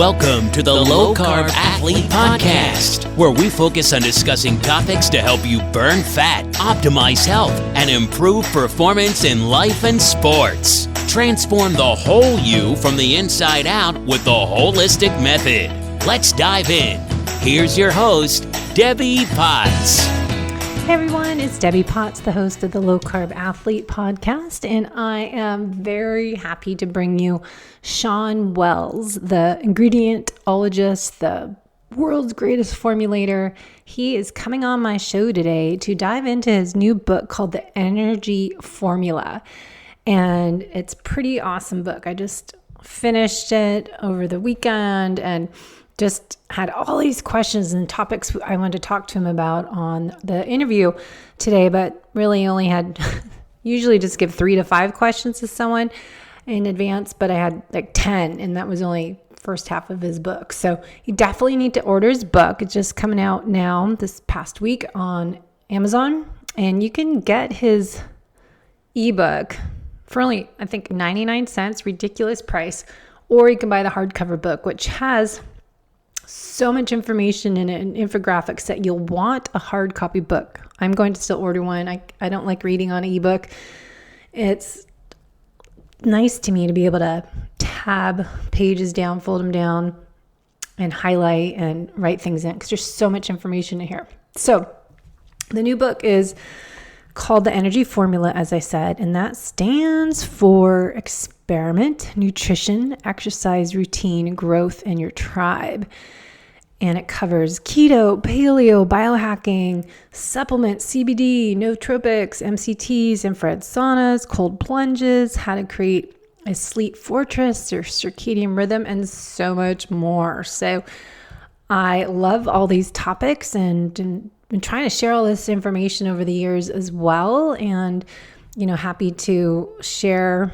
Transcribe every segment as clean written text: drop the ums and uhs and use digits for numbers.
Welcome to the Low Carb Athlete Podcast, where we focus on discussing topics to help you burn fat, optimize health, and improve performance in life and sports. Transform the whole you from the inside out with the holistic method. Let's dive in. Here's your host, Debbie Potts. Hey everyone, it's Debbie Potts, the host of the Low Carb Athlete Podcast, and I am very happy to bring you Shawn Wells, the Ingredientologist, the world's greatest formulator. He is coming on my show today to dive into his new book called The Energy Formula, and it's a pretty awesome book. I just finished it over the weekend and just had all these questions and topics I wanted to talk to him about on the interview today, but really only had, usually just give 3 to 5 questions to someone in advance, but I had like 10, and that was only first half of his book. So you definitely need to order his book. It's just coming out now this past week on Amazon, and you can get his ebook for only, I think, 99 cents, ridiculous price, or you can buy the hardcover book, which has so much information in it and infographics that you'll want a hard copy book. I'm going to still order one. I don't like reading on an ebook. It's nice to me to be able to tab pages down, fold them down, and highlight and write things in because there's so much information in here. So the new book is called The Energy Formula, as I said, and that stands for experiment, nutrition, exercise, routine, growth, and your tribe. And it covers keto, paleo, biohacking, supplements, CBD, nootropics, MCTs, infrared saunas, cold plunges, how to create a sleep fortress, your circadian rhythm, and so much more. So I love all these topics and been trying to share all this information over the years as well. And, happy to share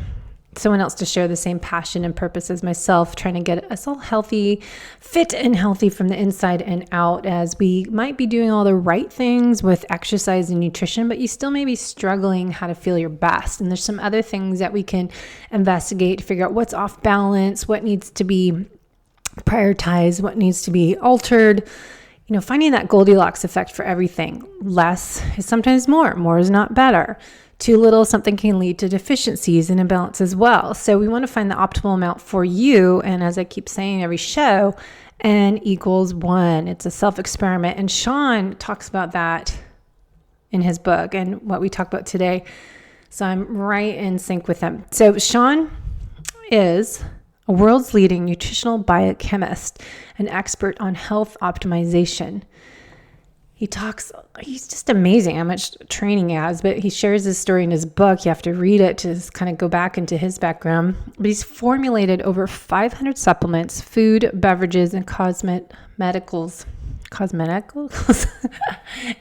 someone else to share the same passion and purpose as myself, trying to get us all healthy, fit and healthy from the inside and out, as we might be doing all the right things with exercise and nutrition, but you still may be struggling how to feel your best. And there's some other things that we can investigate to figure out what's off balance, what needs to be prioritized, what needs to be altered. Finding that Goldilocks effect for everything. Less is sometimes more. More is not better. Too little, something can lead to deficiencies and imbalance as well. So we want to find the optimal amount for you. And as I keep saying every show, N equals 1. It's a self-experiment. And Shawn talks about that in his book and what we talk about today. So I'm right in sync with him. So Shawn is a world's leading nutritional biochemist, an expert on health optimization. He's just amazing how much training he has, but he shares his story in his book. You have to read it to just kind of go back into his background. But he's formulated over 500 supplements, food, beverages, and cosmeceuticals,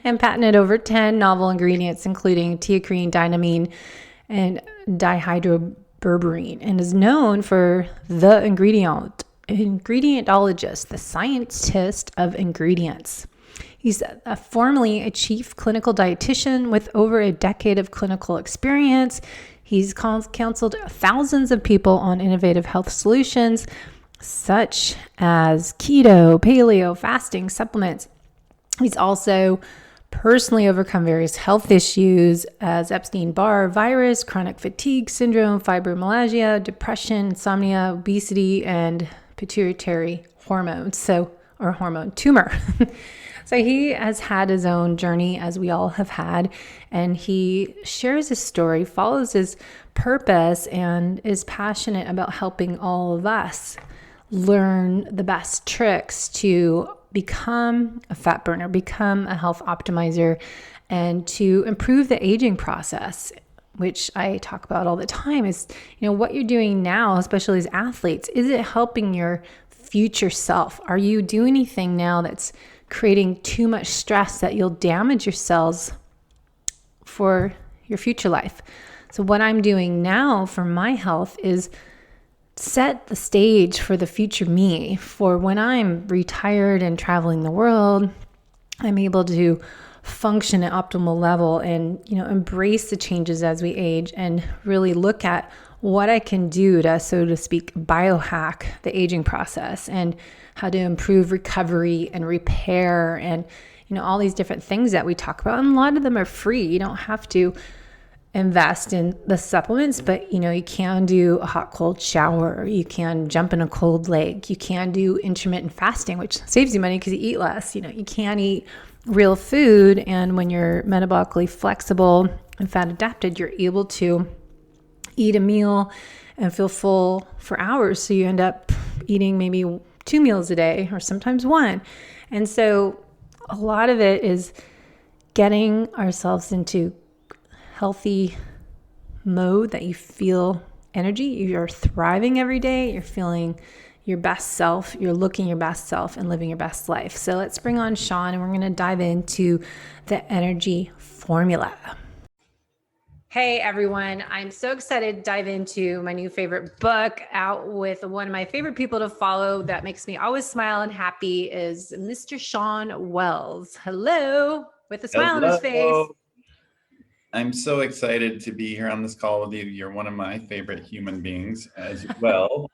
and patented over 10 novel ingredients, including Teacrine, Dynamine, and Dihydroburbarine, and is known for the Ingredientologist, the scientist of ingredients. He's formerly a Chief Clinical Dietitian with over a decade of clinical experience. He's counseled thousands of people on innovative health solutions such as keto, paleo, fasting, supplements. He's also personally overcome various health issues as Epstein-Barr Virus, chronic fatigue syndrome, fibromyalgia, depression, insomnia, obesity, and pituitary hormone tumor. So he has had his own journey, as we all have had, and he shares his story, follows his purpose, and is passionate about helping all of us learn the best tricks to become a fat burner, become a health optimizer, and to improve the aging process, which I talk about all the time. Is, what you're doing now, especially as athletes, is it helping your future self? Are you doing anything now that's creating too much stress that you'll damage your cells for your future life? So what I'm doing now for my health is set the stage for the future me, for when I'm retired and traveling the world, I'm able to function at optimal level and, embrace the changes as we age and really look at what I can do to, so to speak, biohack the aging process and how to improve recovery and repair and, all these different things that we talk about. And a lot of them are free. You don't have to invest in the supplements, but you can do a hot cold shower, you can jump in a cold lake, you can do intermittent fasting, which saves you money because you eat less. You can eat real food, and when you're metabolically flexible and fat adapted, you're able to eat a meal and feel full for hours. So you end up eating maybe 2 meals a day or sometimes one. And so a lot of it is getting ourselves into healthy mode that you feel energy, you're thriving every day, you're feeling your best self, you're looking your best self and living your best life. So let's bring on Shawn and we're going to dive into the energy formula. Hey everyone, I'm so excited to dive into my new favorite book out with one of my favorite people to follow that makes me always smile and happy is Mr. Shawn Wells. Hello, with a smile on his face. I'm so excited to be here on this call with you. You're one of my favorite human beings as well.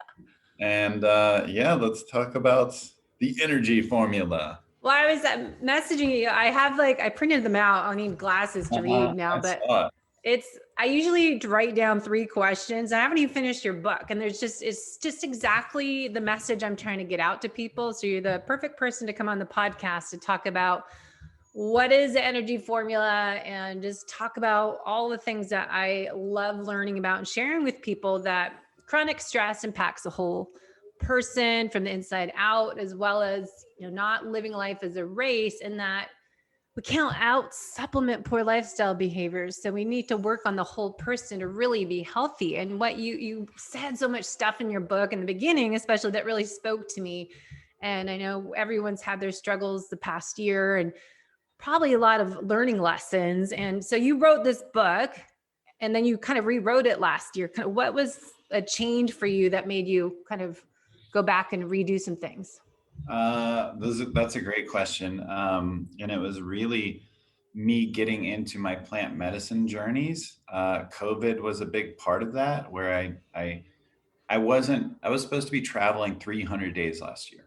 And let's talk about the energy formula. Well, I was messaging you. I printed them out. I'll need glasses to read now, but I usually write down 3 questions. I haven't even finished your book. And it's just exactly the message I'm trying to get out to people. So you're the perfect person to come on the podcast to talk about what is the energy formula and just talk about all the things that I love learning about and sharing with people, that chronic stress impacts the whole person from the inside out, as well as, not living life as a race, and that we can't out supplement poor lifestyle behaviors. So we need to work on the whole person to really be healthy. And what you said so much stuff in your book in the beginning, especially, that really spoke to me. And I know everyone's had their struggles the past year and probably a lot of learning lessons. And so you wrote this book and then you kind of rewrote it last year. What was a change for you that made you kind of go back and redo some things? That's a great question. And it was really me getting into my plant medicine journeys. COVID was a big part of that, where I was supposed to be traveling 300 days last year.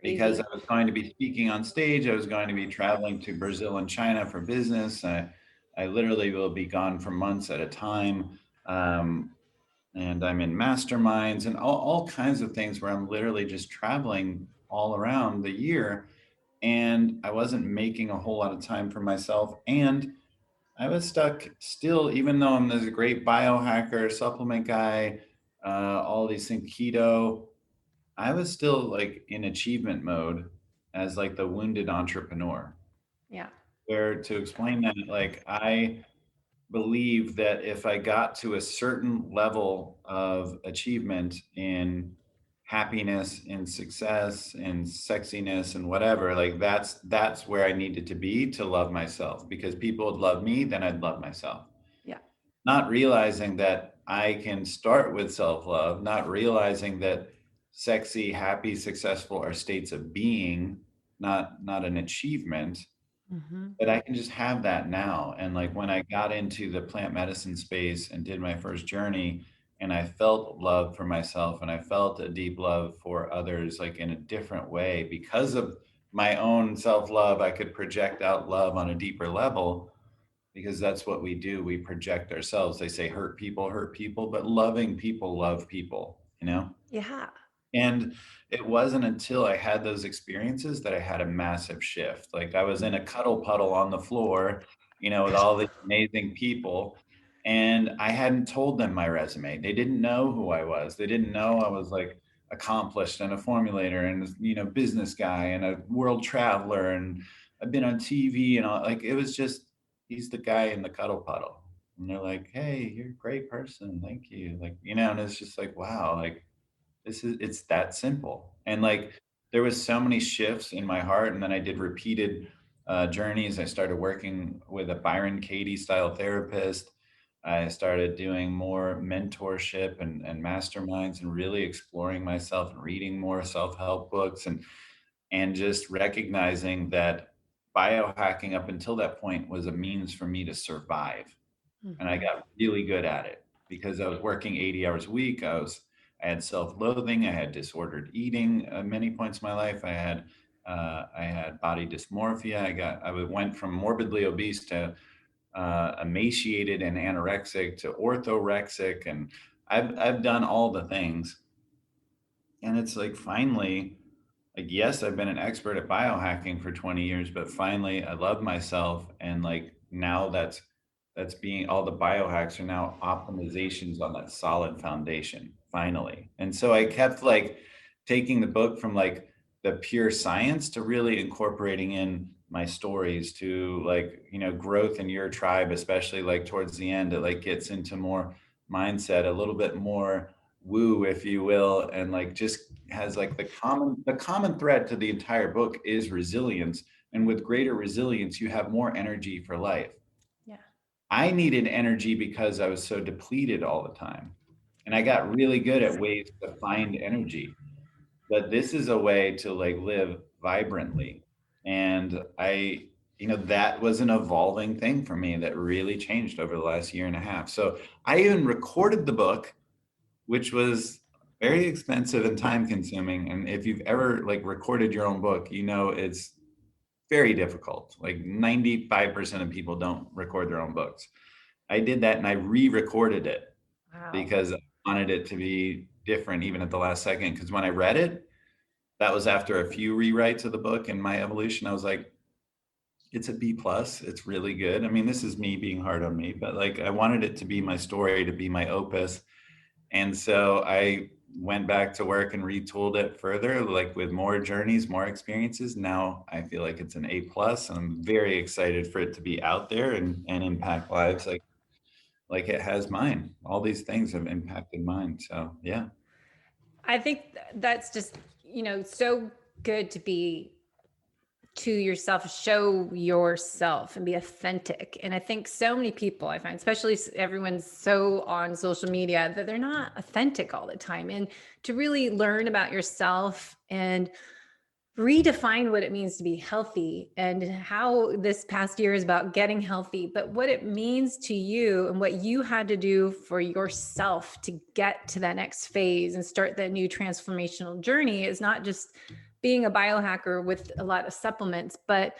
Because I was going to be speaking on stage. I was going to be traveling to Brazil and China for business. I literally will be gone for months at a time. And I'm in masterminds and all kinds of things where I'm literally just traveling all around the year. And I wasn't making a whole lot of time for myself. And I was stuck still, even though I'm this great biohacker, supplement guy, all these things, keto, I was still like in achievement mode as like the wounded entrepreneur. Yeah. Where, to explain that, like, I believe that if I got to a certain level of achievement in happiness, in success, in sexiness, and whatever, like that's where I needed to be to love myself, because people would love me, then I'd love myself. Yeah. Not realizing that I can start with self-love, not realizing that sexy, happy, successful are states of being, not an achievement. But I can just have that now. And like when I got into the plant medicine space and did my first journey, and I felt love for myself and I felt a deep love for others, like in a different way, because of my own self-love, I could project out love on a deeper level, because that's what we do. We project ourselves. They say hurt people, but loving people love people, Yeah. And it wasn't until I had those experiences that I had a massive shift. Like I was in a cuddle puddle on the floor, with all these amazing people. And I hadn't told them my resume. They didn't know who I was. They didn't know I was like accomplished and a formulator and, business guy and a world traveler. And I've been on TV and all. Like, it was just, he's the guy in the cuddle puddle. And they're like, hey, you're a great person. Thank you. Like, and it's just like, wow, like, it's that simple. And like there was so many shifts in my heart, and then I did repeated journeys. I started working with a Byron Katie style therapist. I started doing more mentorship and masterminds, and really exploring myself and reading more self-help books, and just recognizing that biohacking up until that point was a means for me to survive. And I got really good at it. because I was working 80 hours a week. I had self-loathing. I had disordered eating at many points in my life. I had body dysmorphia. I went from morbidly obese to emaciated and anorexic to orthorexic, and I've done all the things. And it's like, finally, like, yes, I've been an expert at biohacking for 20 years, but finally I love myself. And like, now that's being, all the biohacks are now optimizations on that solid foundation, finally. And so I kept like taking the book from like the pure science to really incorporating in my stories to, like, growth in your tribe, especially like towards the end. It like gets into more mindset, a little bit more woo, if you will, and like just has like the common thread to the entire book is resilience. And with greater resilience, you have more energy for life. Yeah. I needed energy because I was so depleted all the time. And I got really good at ways to find energy. But this is a way to like live vibrantly. And that was an evolving thing for me that really changed over the last year and a half. So I even recorded the book, which was very expensive and time consuming. And if you've ever like recorded your own book, it's very difficult. Like 95% of people don't record their own books. I did that and I re-recorded it Wow. because I wanted it to be different even at the last second. Because when I read it, that was after a few rewrites of the book and my evolution. I was like, it's a B plus. It's really good. I mean, this is me being hard on me, but like I wanted it to be my story, to be my opus. And so I went back to work and retooled it further, like with more journeys, more experiences. Now I feel like it's an A plus, and I'm very excited for it to be out there and impact lives like it has mine. All these things have impacted mine. So yeah. I think that's just, so good to be to yourself, show yourself and be authentic. And I think so many people I find, especially everyone's so on social media, that they're not authentic all the time. And to really learn about yourself and redefine what it means to be healthy, and how this past year is about getting healthy, but what it means to you and what you had to do for yourself to get to that next phase and start that new transformational journey is not just being a biohacker with a lot of supplements, but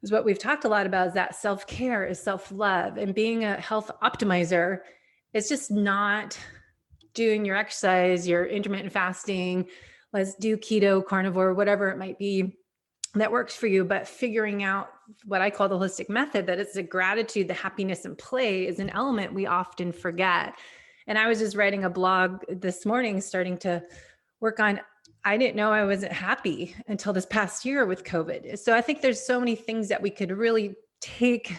is what we've talked a lot about, is that self-care, is self-love, and being a health optimizer. It's just not doing your exercise, your intermittent fasting, let's do keto, carnivore, whatever it might be that works for you, but figuring out what I call the holistic method, that it's the gratitude, the happiness, and play is an element we often forget. And I was just writing a blog this morning, starting to work on, I didn't know I wasn't happy until this past year with COVID. So I think there's so many things that we could really take,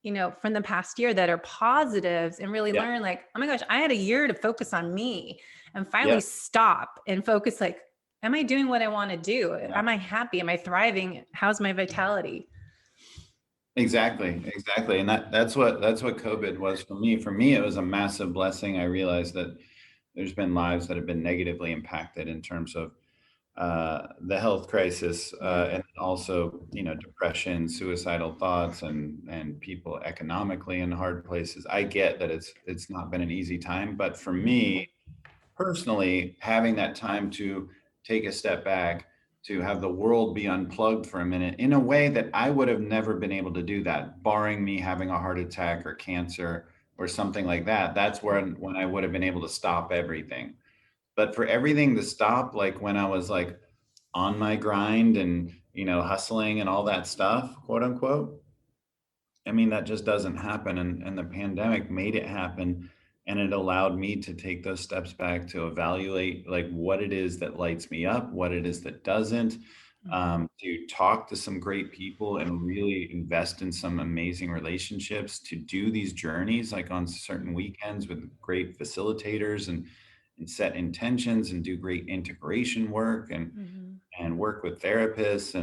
from the past year that are positives, and really learn like, oh my gosh, I had a year to focus on me and finally stop and focus, like, am I doing what I want to do? Yeah. Am I happy? Am I thriving? How's my vitality? Exactly. And that's what COVID was for me. For me, it was a massive blessing. I realized that there's been lives that have been negatively impacted in terms of the health crisis, and also, depression, suicidal thoughts, and people economically in hard places. I get that it's not been an easy time, but for me personally, having that time to take a step back, to have the world be unplugged for a minute in a way that I would have never been able to do that, barring me having a heart attack or cancer or something like that. That's when I would have been able to stop everything. But for everything to stop, like when I was like on my grind and, hustling and all that stuff, quote unquote, I mean, that just doesn't happen. And the pandemic made it happen. And it allowed me to take those steps back to evaluate like what it is that lights me up, what it is that doesn't, to talk to some great people and really invest in some amazing relationships, to do these journeys like on certain weekends with great facilitators, and set intentions and do great integration work, and work with therapists,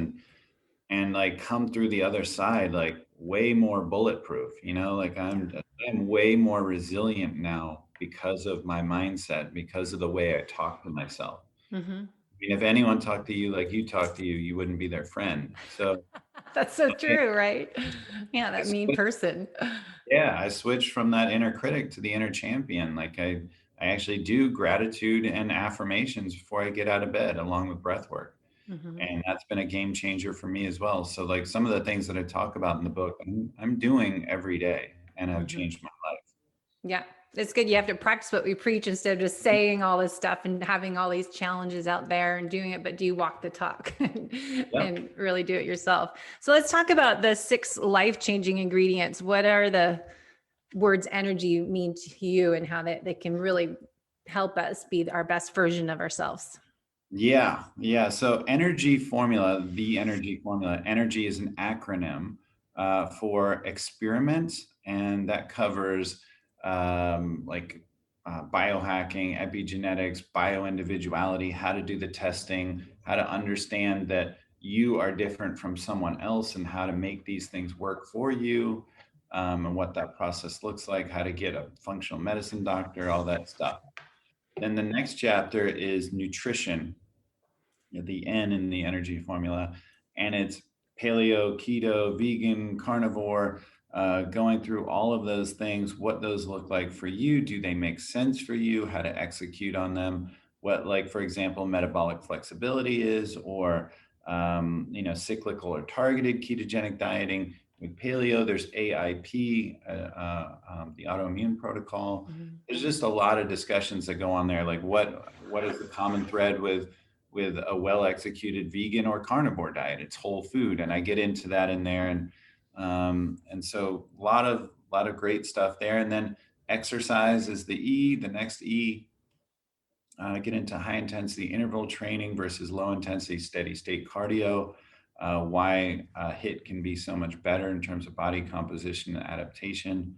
and like come through the other side like way more bulletproof, like I'm way more resilient now because of my mindset, because of the way I talk to myself. I mean, if anyone talked to you like you talk to you, you wouldn't be their friend. So That's so true, right? Yeah, that mean person. Yeah, I switched from that inner critic to the inner champion. Like I actually do gratitude and affirmations before I get out of bed, along with breath work. Mm-hmm. And that's been a game changer for me as well. So like some of the things that I talk about in the book, I'm doing every day and have Mm-hmm. changed my life. Yeah, it's good. You have to practice what we preach instead of just saying all this stuff and having all these challenges out there and doing it, but do you walk the talk Yep. and really do it yourself? So let's talk about the 6 life-changing ingredients. What are the words energy mean to you and how they can really help us be our best version of ourselves? Yeah. Yeah. So energy formula, the energy formula, energy is an acronym for experiment, and that covers like biohacking, epigenetics, bioindividuality, how to do the testing, how to understand that you are different from someone else, and how to make these things work for you, and what that process looks like, how to get a functional medicine doctor, all that stuff. Then the next chapter is nutrition, the N in the energy formula, and it's paleo, keto, vegan, carnivore, going through all of those things, what those look like for you. Do they make sense for you? How to execute on them? What, like, for example, metabolic flexibility is, or, cyclical or targeted ketogenic dieting. With paleo, there's AIP, the autoimmune protocol. Mm-hmm. There's just a lot of discussions that go on there. Like what is the common thread with a well-executed vegan or carnivore diet? It's whole food, and I get into that in there, and so a lot of great stuff there. And then exercise is the E. The next E, get into high intensity interval training versus low intensity steady state cardio. Why HIIT can be so much better in terms of body composition and adaptation.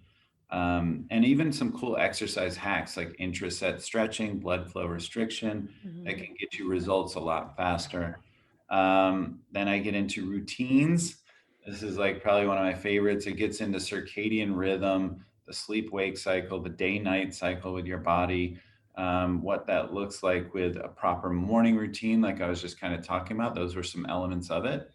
And even some cool exercise hacks like intraset stretching, blood flow restriction, that can get you results a lot faster. Then I get into routines. This is like probably one of my favorites. It gets into circadian rhythm, the sleep wake cycle, the day night cycle with your body, what that looks like with a proper morning routine, like I was just kind of talking about. Those were some elements of it.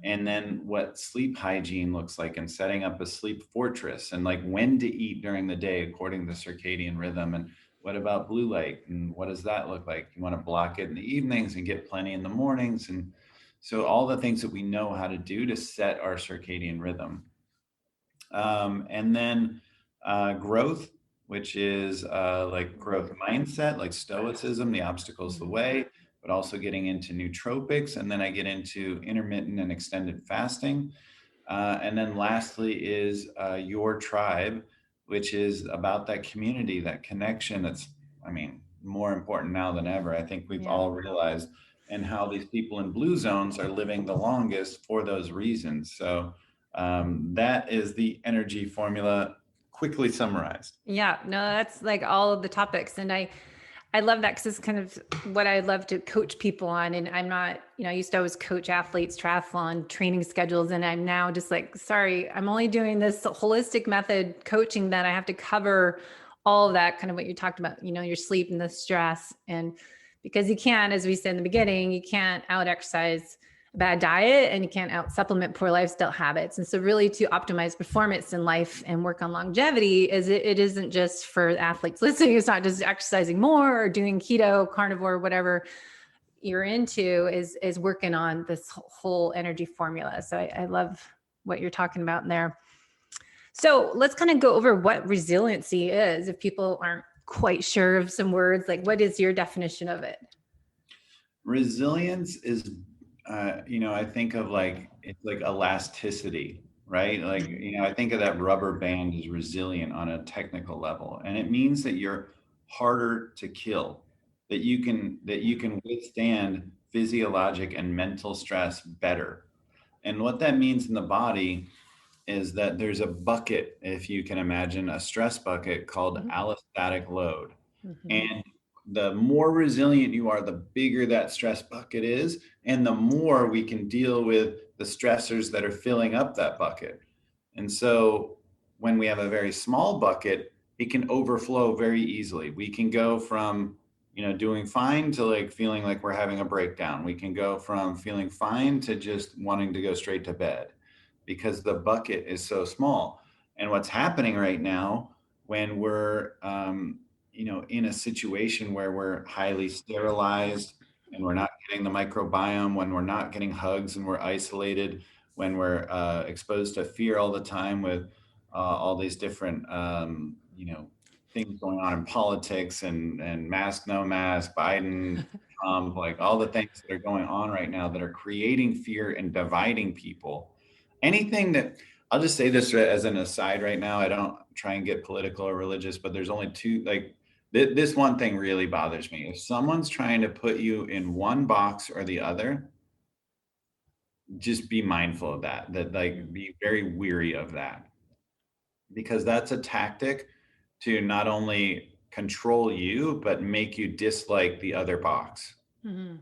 And then what sleep hygiene looks like, and setting up a sleep fortress, and like when to eat during the day according to circadian rhythm. And what about blue light, and what does that look like? You want to block it in the evenings and get plenty in the mornings. And so all the things that we know how to do to set our circadian rhythm. And then growth, which is like growth mindset, like stoicism, the obstacle's the way, but also getting into nootropics. And then I get into intermittent and extended fasting. And then lastly is your tribe, which is about that community, that connection. That's, I mean, more important now than ever. I think we've all realized, and how these people in blue zones are living the longest for those reasons. So that is the energy formula, quickly summarized. Yeah, no, that's like all of the topics. And I love that because it's kind of what I love to coach people on. And I'm not, I used to always coach athletes, triathlon training schedules. And I'm now just like, sorry, I'm only doing this holistic method coaching that I have to cover all of that, kind of what you talked about, your sleep and the stress. And because you can't, as we said in the beginning, you can't out exercise a bad diet, and you can't out supplement poor lifestyle habits. And so really to optimize performance in life and work on longevity it isn't just for athletes listening. It's not just exercising more or doing keto, carnivore, whatever you're into, is working on this whole energy formula. So I love what you're talking about in there. So let's kind of go over what resiliency is, if people aren't quite sure of some words. Like, what is your definition of it? Resilience is, I think of like, it's like elasticity, right? Like, I think of that rubber band as resilient on a technical level. And it means that you're harder to kill, that you can withstand physiologic and mental stress better. And what that means in the body is that there's a bucket, if you can imagine a stress bucket, called allostatic load. And the more resilient you are, the bigger that stress bucket is, and the more we can deal with the stressors that are filling up that bucket. And so when we have a very small bucket, it can overflow very easily. We can go from, doing fine to like feeling like we're having a breakdown. We can go from feeling fine to just wanting to go straight to bed. because the bucket is so small. And what's happening right now when we're, in a situation where we're highly sterilized and we're not getting the microbiome, when we're not getting hugs and we're isolated, when we're exposed to fear all the time with all these different, things going on in politics and mask, no mask, Biden, Trump, like all the things that are going on right now that are creating fear and dividing people. Anything that, I'll just say this as an aside right now, I don't try and get political or religious, but there's only two, like this one thing really bothers me. If someone's trying to put you in one box or the other, just be mindful of that, like be very weary of that, because that's a tactic to not only control you, but make you dislike the other box. Mm-hmm.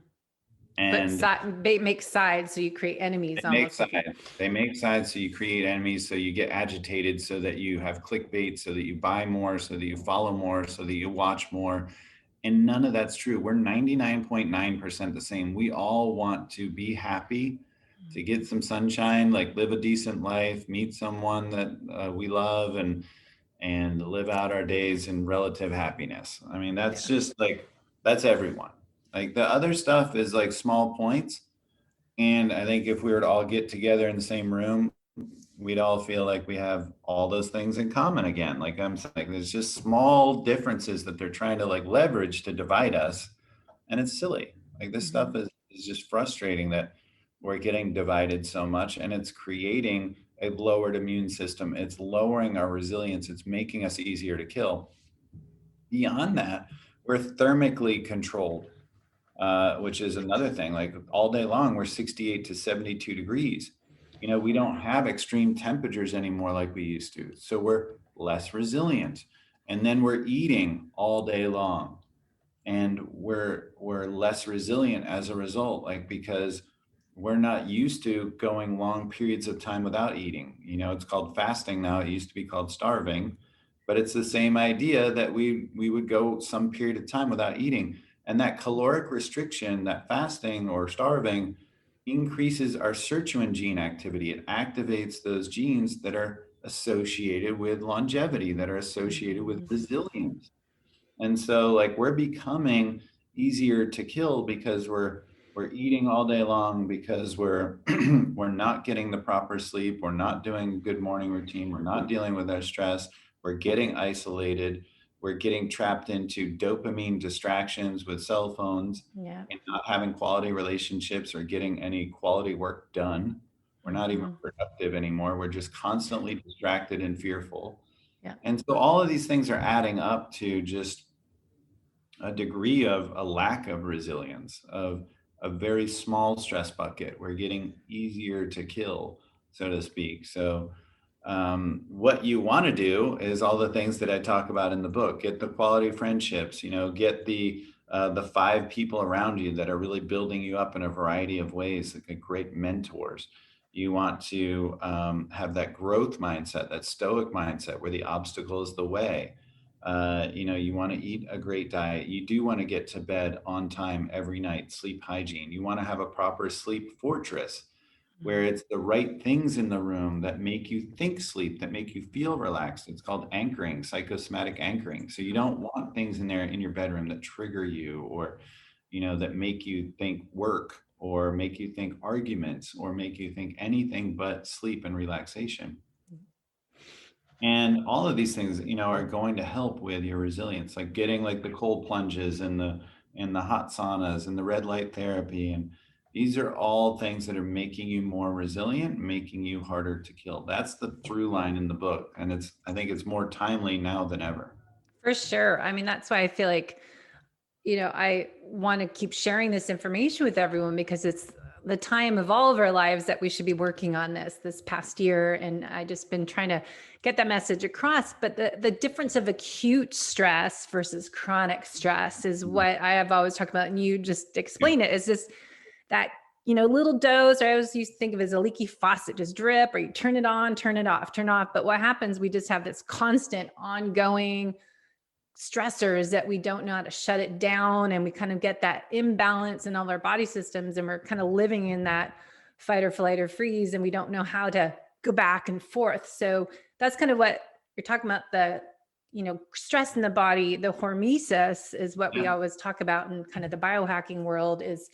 And make sides, so you create enemies. They make sides, so you create enemies, so you get agitated, so that you have clickbait, so that you buy more, so that you follow more, so that you watch more. And none of that's true. We're 99.9% the same. We all want to be happy, to get some sunshine, like live a decent life, meet someone that we love, and live out our days in relative happiness. I mean, that's just like, that's everyone. Like the other stuff is like small points. And I think if we were to all get together in the same room, we'd all feel like we have all those things in common again. Like I'm saying, there's just small differences that they're trying to like leverage to divide us. And it's silly. Like this stuff is just frustrating that we're getting divided so much, and it's creating a lowered immune system. It's lowering our resilience. It's making us easier to kill. Beyond that, we're thermically controlled, which is another thing. Like all day long, we're 68 to 72 degrees. We don't have extreme temperatures anymore like we used to. So we're less resilient. And then we're eating all day long, and we're less resilient as a result, like because we're not used to going long periods of time without eating. It's called fasting now. It used to be called starving, but it's the same idea that we would go some period of time without eating. And that caloric restriction, that fasting or starving, increases our sirtuin gene activity. It activates those genes that are associated with longevity, that are associated with resilience. And so like we're becoming easier to kill because we're eating all day long, because we're not getting the proper sleep, we're not doing a good morning routine, we're not dealing with our stress, we're getting isolated, we're getting trapped into dopamine distractions with cell phones, and not having quality relationships or getting any quality work done. We're not even productive anymore. We're just constantly distracted and fearful. And so all of these things are adding up to just a degree of a lack of resilience, of a very small stress bucket. We're getting easier to kill, so to speak. So what you want to do is all the things that I talk about in the book. Get the quality friendships, get the 5 people around you that are really building you up in a variety of ways, like great mentors. You want to have that growth mindset, that stoic mindset where the obstacle is the way. You want to eat a great diet. You do want to get to bed on time every night, sleep hygiene. You want to have a proper sleep fortress where it's the right things in the room that make you think sleep, that make you feel relaxed. It's called anchoring, psychosomatic anchoring. So you don't want things in there in your bedroom that trigger you, or, that make you think work, or make you think arguments, or make you think anything but sleep and relaxation. And all of these things, are going to help with your resilience, like getting like the cold plunges and the hot saunas and the red light therapy. And these are all things that are making you more resilient, making you harder to kill. That's the through line in the book. And I think it's more timely now than ever. For sure. I mean, that's why I feel like, I want to keep sharing this information with everyone, because it's the time of all of our lives that we should be working on this past year. And I just been trying to get that message across. But the difference of acute stress versus chronic stress is what I have always talked about. And you just explained it. It's just that, little dose, or I always used to think of it as a leaky faucet, just drip, or you turn it on, turn it off, turn off. But what happens, we just have this constant ongoing stressors that we don't know how to shut it down. And we kind of get that imbalance in all our body systems. And we're kind of living in that fight or flight or freeze. And we don't know how to go back and forth. So that's kind of what you're talking about, the, stress in the body. The hormesis is what we always talk about in kind of the biohacking world, is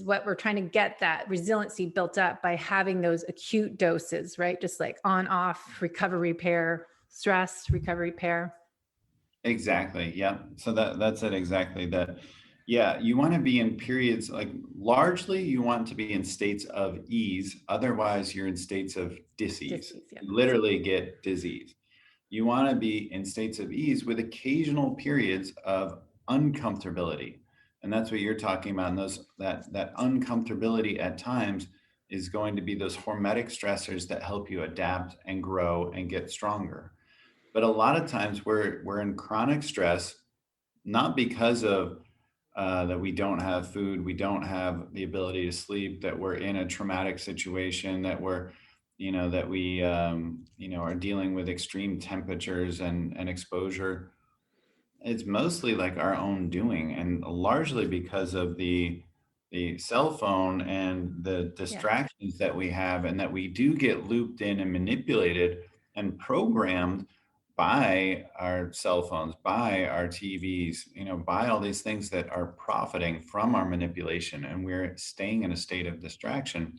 what we're trying to get that resiliency built up by having those acute doses, right? Just like on, off, recovery, repair, stress, recovery, repair. Exactly. Yeah. So that's it. Exactly that. Yeah. You want to be in periods, like largely you want to be in states of ease. Otherwise you're in states of disease. Yeah. You literally get disease. You want to be in states of ease with occasional periods of uncomfortability. And that's what you're talking about. And that uncomfortability at times is going to be those hormetic stressors that help you adapt and grow and get stronger. But a lot of times we're in chronic stress, not because of that we don't have food, we don't have the ability to sleep, that we're in a traumatic situation, that we're, that we, are dealing with extreme temperatures and exposure. It's mostly like our own doing, and largely because of the cell phone and the distractions that we have, and that we do get looped in and manipulated and programmed by our cell phones, by our TVs, by all these things that are profiting from our manipulation, and we're staying in a state of distraction.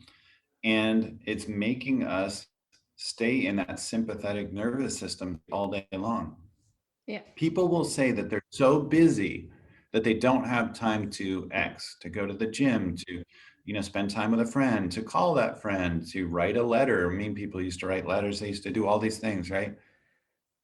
And it's making us stay in that sympathetic nervous system all day long. Yeah. People will say that they're so busy that they don't have time to go to the gym, to, spend time with a friend, to call that friend, to write a letter. I mean, people used to write letters. They used to do all these things, right?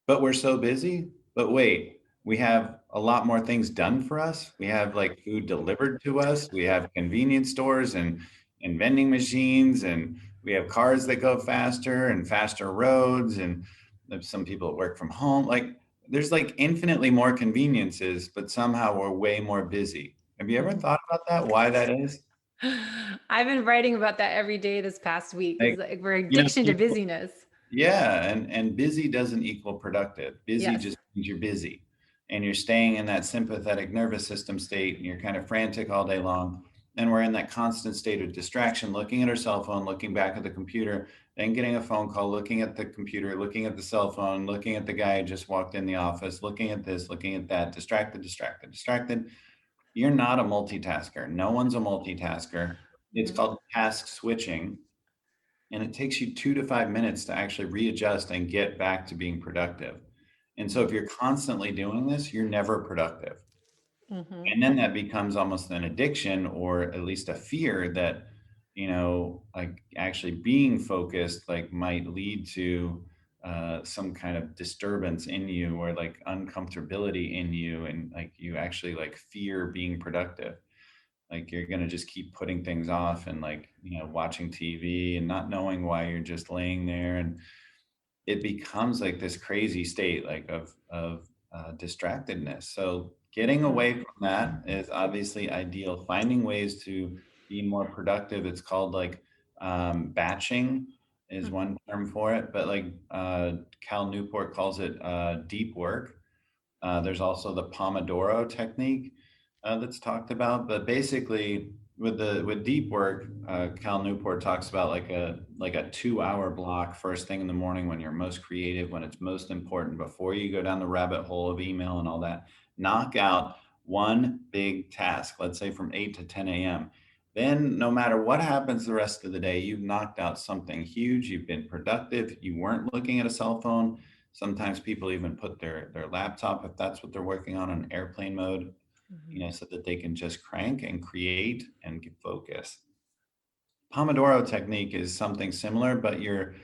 But we're so busy. But wait, we have a lot more things done for us. We have like food delivered to us. We have convenience stores and vending machines, and we have cars that go faster and faster roads. And there's some people that work from home. Like there's like infinitely more conveniences, but somehow we're way more busy. Have you ever thought about that? Why that is? I've been writing about that every day this past week. Like we're addiction to busyness. Yeah, and busy doesn't equal productive. Busy just means you're busy, and you're staying in that sympathetic nervous system state, and you're kind of frantic all day long. And we're in that constant state of distraction, looking at our cell phone, looking back at the computer, then getting a phone call, looking at the computer, looking at the cell phone, looking at the guy who just walked in the office, looking at this, looking at that, distracted. You're not a multitasker. No one's a multitasker. It's called task switching. And it takes you 2 to 5 minutes to actually readjust and get back to being productive. And so if you're constantly doing this, you're never productive. And then that becomes almost an addiction, or at least a fear that, like actually being focused, like might lead to some kind of disturbance in you, or like uncomfortability in you. And like you actually like fear being productive. Like you're going to just keep putting things off, and like, watching TV and not knowing why you're just laying there. And it becomes like this crazy state like of distractedness. So getting away from that is obviously ideal. Finding ways to be more productive. It's called like batching is one term for it, but like Cal Newport calls it deep work. There's also the Pomodoro technique that's talked about, but basically with deep work, Cal Newport talks about like a 2-hour block first thing in the morning, when you're most creative, when it's most important, before you go down the rabbit hole of email and all that. Knock out one big task, let's say from 8 to 10 a.m. Then no matter what happens the rest of the day, you've knocked out something huge. You've been productive. You weren't looking at a cell phone. Sometimes people even put their laptop, if that's what they're working on airplane mode, so that they can just crank and create and get focus. Pomodoro technique is something similar, but you're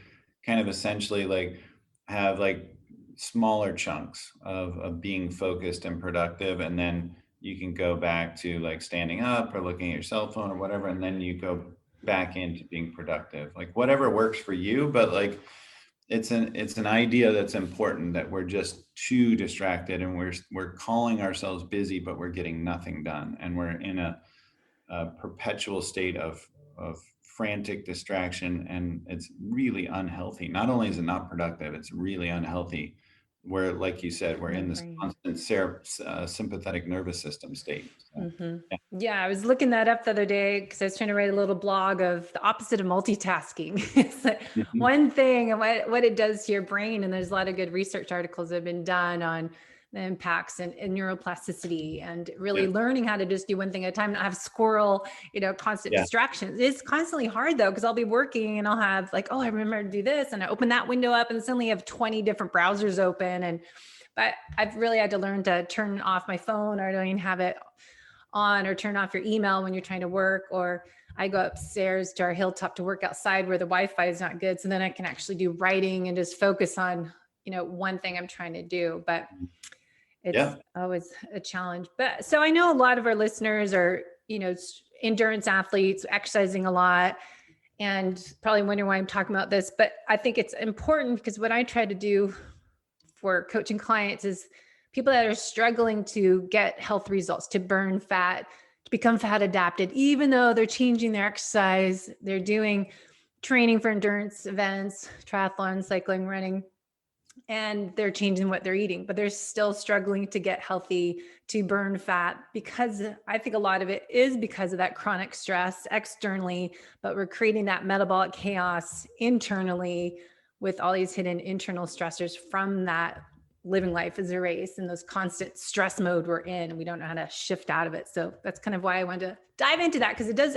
kind of essentially like have like smaller chunks of being focused and productive. And then you can go back to like standing up or looking at your cell phone or whatever. And then you go back into being productive, like whatever works for you. But like, it's an idea that's important, that we're just too distracted, and we're calling ourselves busy, but we're getting nothing done, and we're in a perpetual state of frantic distraction, and it's really unhealthy. Not only is it not productive, it's really unhealthy where, like you said, we're in this Brain. constant sympathetic nervous system state. So, Yeah, I was looking that up the other day because I was trying to write a little blog of the opposite of multitasking. It's like Mhm. one thing and what it does to your brain. And there's a lot of good research articles that have been done on the impacts and neuroplasticity and really Yeah. learning how to just do one thing at a time, not have squirrel, constant Yeah. distractions. It's constantly hard though, because I'll be working and I'll have like, oh, I remember to do this. And I open that window up and suddenly I have 20 different browsers open. But I've really had to learn to turn off my phone, or I don't even have it on, or turn off your email when you're trying to work. Or I go upstairs to our hilltop to work outside where the Wi-Fi is not good. So then I can actually do writing and just focus on, one thing I'm trying to do. But it's Yeah. always a challenge. But so I know a lot of our listeners are, endurance athletes, exercising a lot, and probably wondering why I'm talking about this. But I think it's important because what I try to do for coaching clients is people that are struggling to get health results, to burn fat, to become fat adapted, even though they're changing their exercise, they're doing training for endurance events, triathlon, cycling, running, and they're changing what they're eating, but they're still struggling to get healthy, to burn fat, because I think a lot of it is because of that chronic stress externally, but we're creating that metabolic chaos internally with all these hidden internal stressors from that living life as a race and those constant stress mode we're in, and we don't know how to shift out of it. So that's kind of why I wanted to dive into that, because it does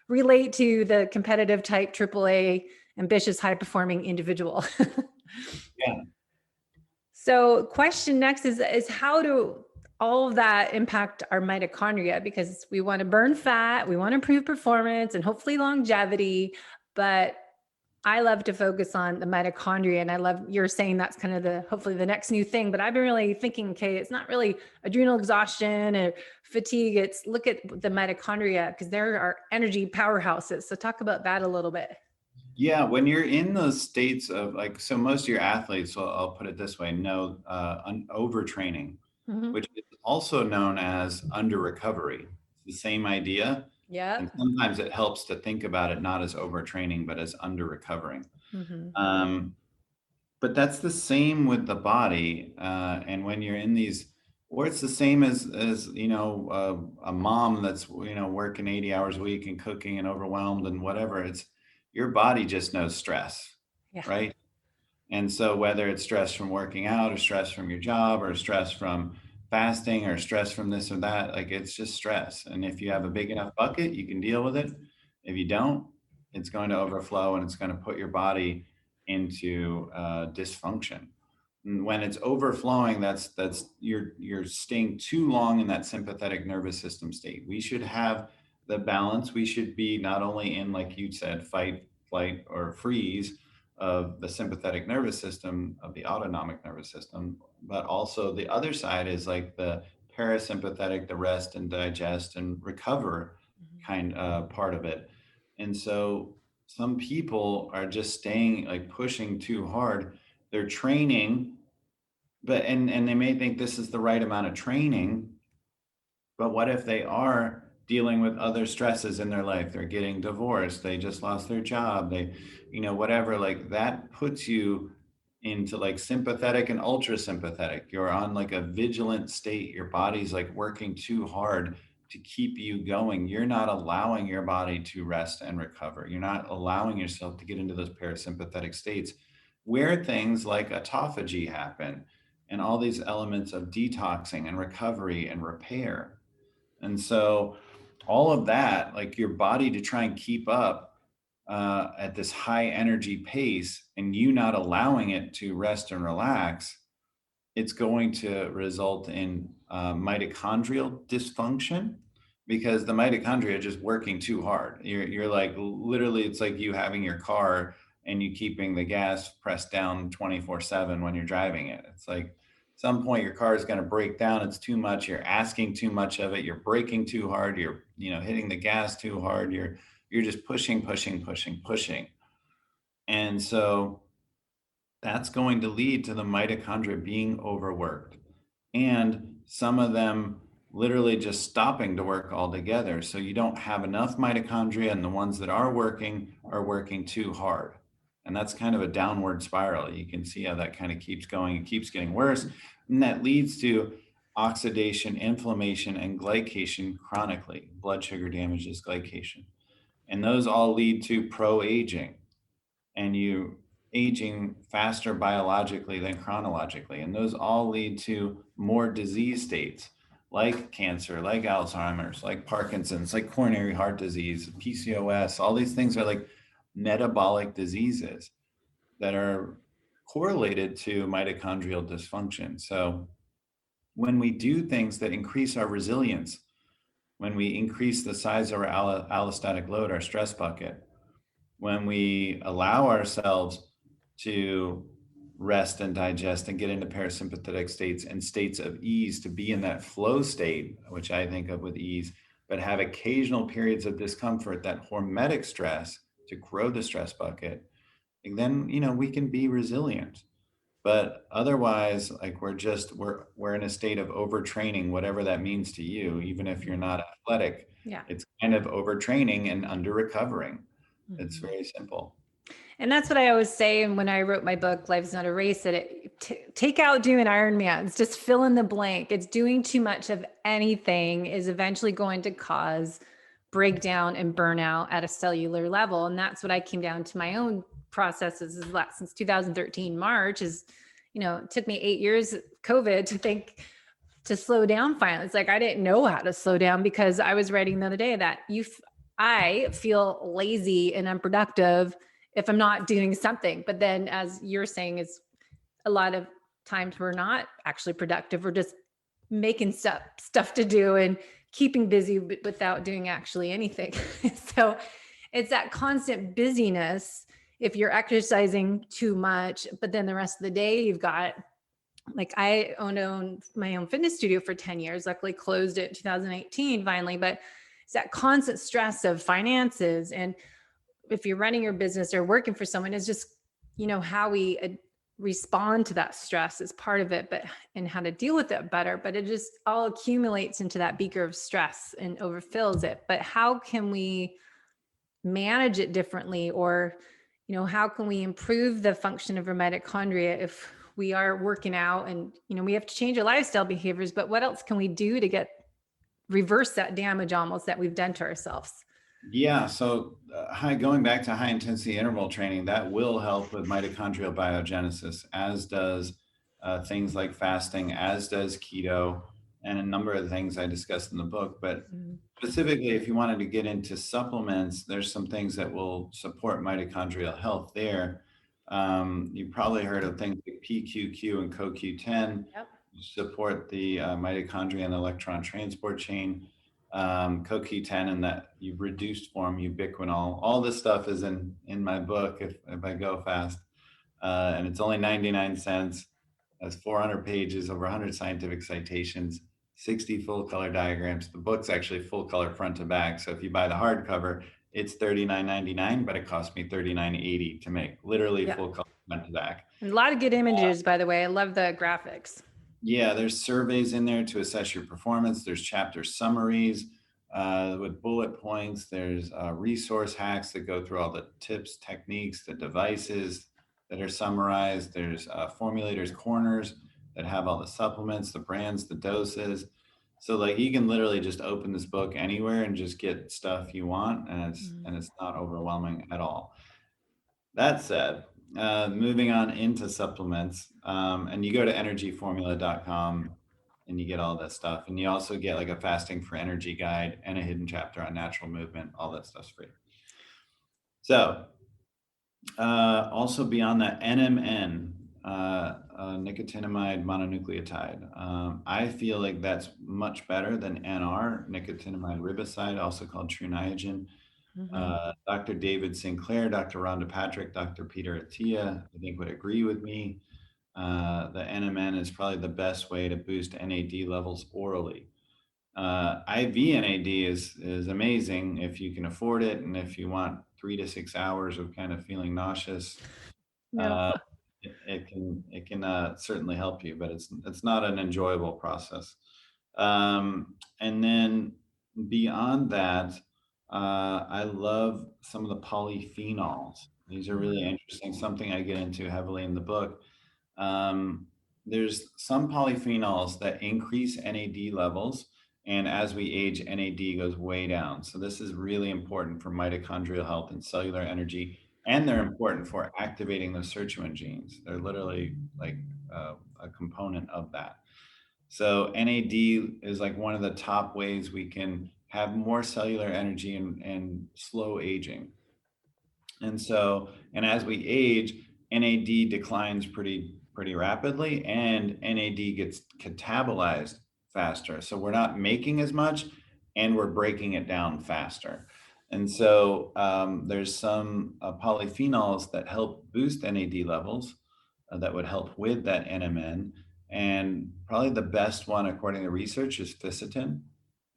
relate to the competitive type AAA ambitious high performing individual. Yeah. So question next is how do all of that impact our mitochondria? Because we want to burn fat, we want to improve performance and hopefully longevity, but I love to focus on the mitochondria, and I love you're saying that's kind of hopefully the next new thing, but I've been really thinking, okay, it's not really adrenal exhaustion or fatigue. It's look at the mitochondria because they're our energy powerhouses. So talk about that a little bit. Yeah, when you're in those states of like, so most of your athletes, so I'll put it this way, know overtraining, Mm-hmm. which is also known as under recovery. It's the same idea. And Yep. sometimes it helps to think about it not as overtraining, but as under recovering. Mm-hmm. Um, but that's the same with the body. And when you're in these, or it's the same as a mom that's working 80 hours a week and cooking and overwhelmed and whatever. It's your body just knows stress, Yeah. right? And so whether it's stress from working out or stress from your job or stress from fasting or stress from this or that, like it's just stress. And if you have a big enough bucket, you can deal with it. If you don't, it's going to overflow and it's going to put your body into dysfunction. And when it's overflowing, that's you're staying too long in that sympathetic nervous system state. We should have the balance. We should be not only in, like you said, fight, flight, or freeze of the sympathetic nervous system, of the autonomic nervous system, but also the other side is like the parasympathetic, the rest and digest and recover kind of part of it. And so some people are just staying like pushing too hard. They're training, but and they may think this is the right amount of training, but what if they are dealing with other stresses in their life? They're getting divorced, they just lost their job, they, whatever, like that puts you into like sympathetic and ultra sympathetic. You're on like a vigilant state. Your body's like working too hard to keep you going. You're not allowing your body to rest and recover. You're not allowing yourself to get into those parasympathetic states where things like autophagy happen and all these elements of detoxing and recovery and repair. And so all of that, like your body to try and keep up at this high energy pace and you not allowing it to rest and relax, it's going to result in mitochondrial dysfunction because the mitochondria are just working too hard. You're like, literally, it's like you having your car and you keeping the gas pressed down 24/7 when you're driving it. It's like, some point your car is going to break down. It's too much. You're asking too much of it. You're braking too hard. You're, hitting the gas too hard. You're just pushing, pushing, pushing, pushing. And so that's going to lead to the mitochondria being overworked and some of them literally just stopping to work altogether. So you don't have enough mitochondria, and the ones that are working too hard. And that's kind of a downward spiral. You can see how that kind of keeps going. It keeps getting worse. And that leads to oxidation, inflammation, and glycation chronically. Blood sugar damages glycation. And those all lead to pro-aging. And you aging faster biologically than chronologically. And those all lead to more disease states like cancer, like Alzheimer's, like Parkinson's, like coronary heart disease, PCOS. All these things are like metabolic diseases that are correlated to mitochondrial dysfunction. So when we do things that increase our resilience, when we increase the size of our allostatic load, our stress bucket, when we allow ourselves to rest and digest and get into parasympathetic states and states of ease, to be in that flow state, which I think of with ease, but have occasional periods of discomfort, that hormetic stress to grow the stress bucket, and then, we can be resilient. But otherwise, like we're in a state of overtraining, whatever that means to you, even if you're not athletic. Yeah. It's kind of overtraining and under recovering. It's Mm-hmm. very simple. And that's what I always say. And when I wrote my book, Life's Not a Race, that take out doing Ironmans, just fill in the blank. It's doing too much of anything is eventually going to cause breakdown and burnout at a cellular level. And that's what I came down to my own processes is that since 2013, March is, it took me 8 years, COVID, to slow down finally. It's like, I didn't know how to slow down because I was writing the other day that I feel lazy and unproductive if I'm not doing something. But then as you're saying, is a lot of times we're not actually productive. We're just making stuff to do and keeping busy without doing actually anything. So it's that constant busyness. If you're exercising too much, but then the rest of the day you've got, like I owned my own fitness studio for 10 years, luckily closed it in 2018 finally, but it's that constant stress of finances. And if you're running your business or working for someone, it's just, how we respond to that stress is part of it, and how to deal with it better. But it just all accumulates into that beaker of stress and overfills it. But how can we manage it differently? Or, how can we improve the function of our mitochondria if we are working out and, we have to change our lifestyle behaviors, but what else can we do to reverse that damage almost that we've done to ourselves? Yeah. So going back to high intensity interval training, that will help with mitochondrial biogenesis, as does things like fasting, as does keto, and a number of things I discussed in the book. But specifically, if you wanted to get into supplements, there's some things that will support mitochondrial health there. You probably heard of things like PQQ and CoQ10, Yep. support the mitochondria and electron transport chain. CoQ10 in that you reduced form, ubiquinol. All this stuff is in my book if I go fast. And it's only 99 cents. Has 400 pages, over 100 scientific citations, 60 full color diagrams. The book's actually full color front to back. So if you buy the hardcover, it's $39.99, but it cost me $39.80 to make. Literally full color front to back. And a lot of good images, by the way. I love the graphics. Yeah, there's surveys in there to assess your performance. There's chapter summaries with bullet points. There's resource hacks that go through all the tips, techniques, the devices that are summarized. There's formulators corners that have all the supplements, the brands, the doses. So like you can literally just open this book anywhere and just get stuff you want, and it's not overwhelming at all. That said, moving on into supplements, and you go to energyformula.com and you get all that stuff. And you also get like a fasting for energy guide and a hidden chapter on natural movement. All that stuff's free. So also beyond that, NMN, nicotinamide mononucleotide. I feel like that's much better than NR, nicotinamide riboside, also called True Niagen. Dr. David Sinclair, Dr. Rhonda Patrick, Dr. Peter Attia, I think would agree with me. The NMN is probably the best way to boost NAD levels orally. IV NAD is amazing if you can afford it, and if you want 3 to 6 hours of kind of feeling nauseous, it can certainly help you, but it's not an enjoyable process. And then beyond that, I love some of the polyphenols. These are really interesting, something I get into heavily in the book. Um, there's some polyphenols that increase NAD levels, and as we age, NAD goes way down. So this is really important for mitochondrial health and cellular energy, and they're important for activating those sirtuin genes. They're literally like a component of that. So NAD is like one of the top ways we can have more cellular energy and slow aging. And so, and as we age, NAD declines pretty rapidly, and NAD gets catabolized faster. So we're not making as much, and we're breaking it down faster. And so there's some polyphenols that help boost NAD levels that would help with that NMN. And probably the best one, according to research, is FISSN.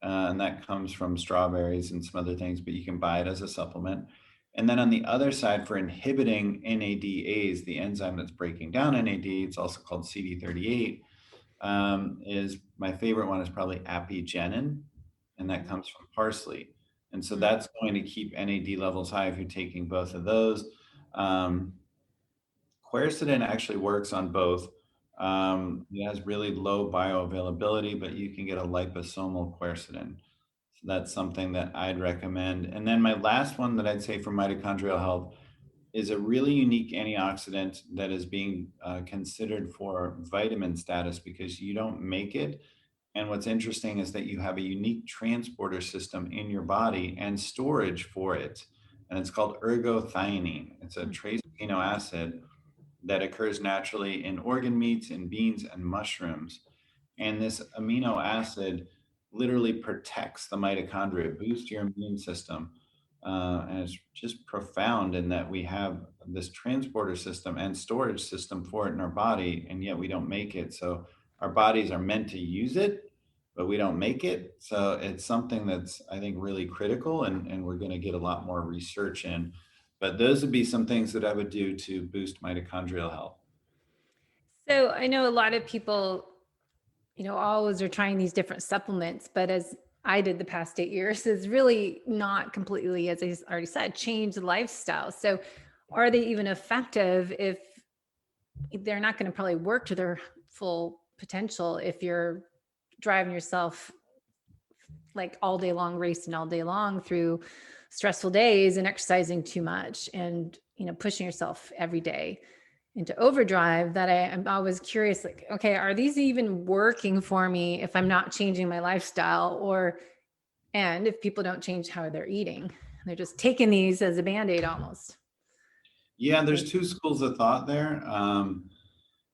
And that comes from strawberries and some other things, but you can buy it as a supplement. And then on the other side, for inhibiting NADAs, the enzyme that's breaking down NAD, it's also called CD38, is my favorite one is probably apigenin, and that comes from parsley. And so that's going to keep NAD levels high if you're taking both of those. Quercetin actually works on both. It has really low bioavailability, but you can get a liposomal quercetin. So that's something that I'd recommend. And then my last one that I'd say for mitochondrial health is a really unique antioxidant that is being considered for vitamin status because you don't make it. And what's interesting is that you have a unique transporter system in your body and storage for it. And it's called ergothioneine. It's a trace amino acid that occurs naturally in organ meats, in beans, and mushrooms. And this amino acid literally protects the mitochondria, boosts your immune system. And it's just profound in that we have this transporter system and storage system for it in our body, and yet we don't make it. So our bodies are meant to use it, but we don't make it. So it's something that's, I think, really critical, and we're going to get a lot more research in. But those would be some things that I would do to boost mitochondrial health. So I know a lot of people, always are trying these different supplements, but as I did the past 8 years, is really not completely, as I already said, change the lifestyle. So are they even effective if they're not going to probably work to their full potential if you're driving yourself like all day long, racing all day long through stressful days and exercising too much and, pushing yourself every day into overdrive? That I'm always curious, like, okay, are these even working for me if I'm not changing my lifestyle, and if people don't change how they're eating, they're just taking these as a Band-Aid almost. Yeah, there's two schools of thought there.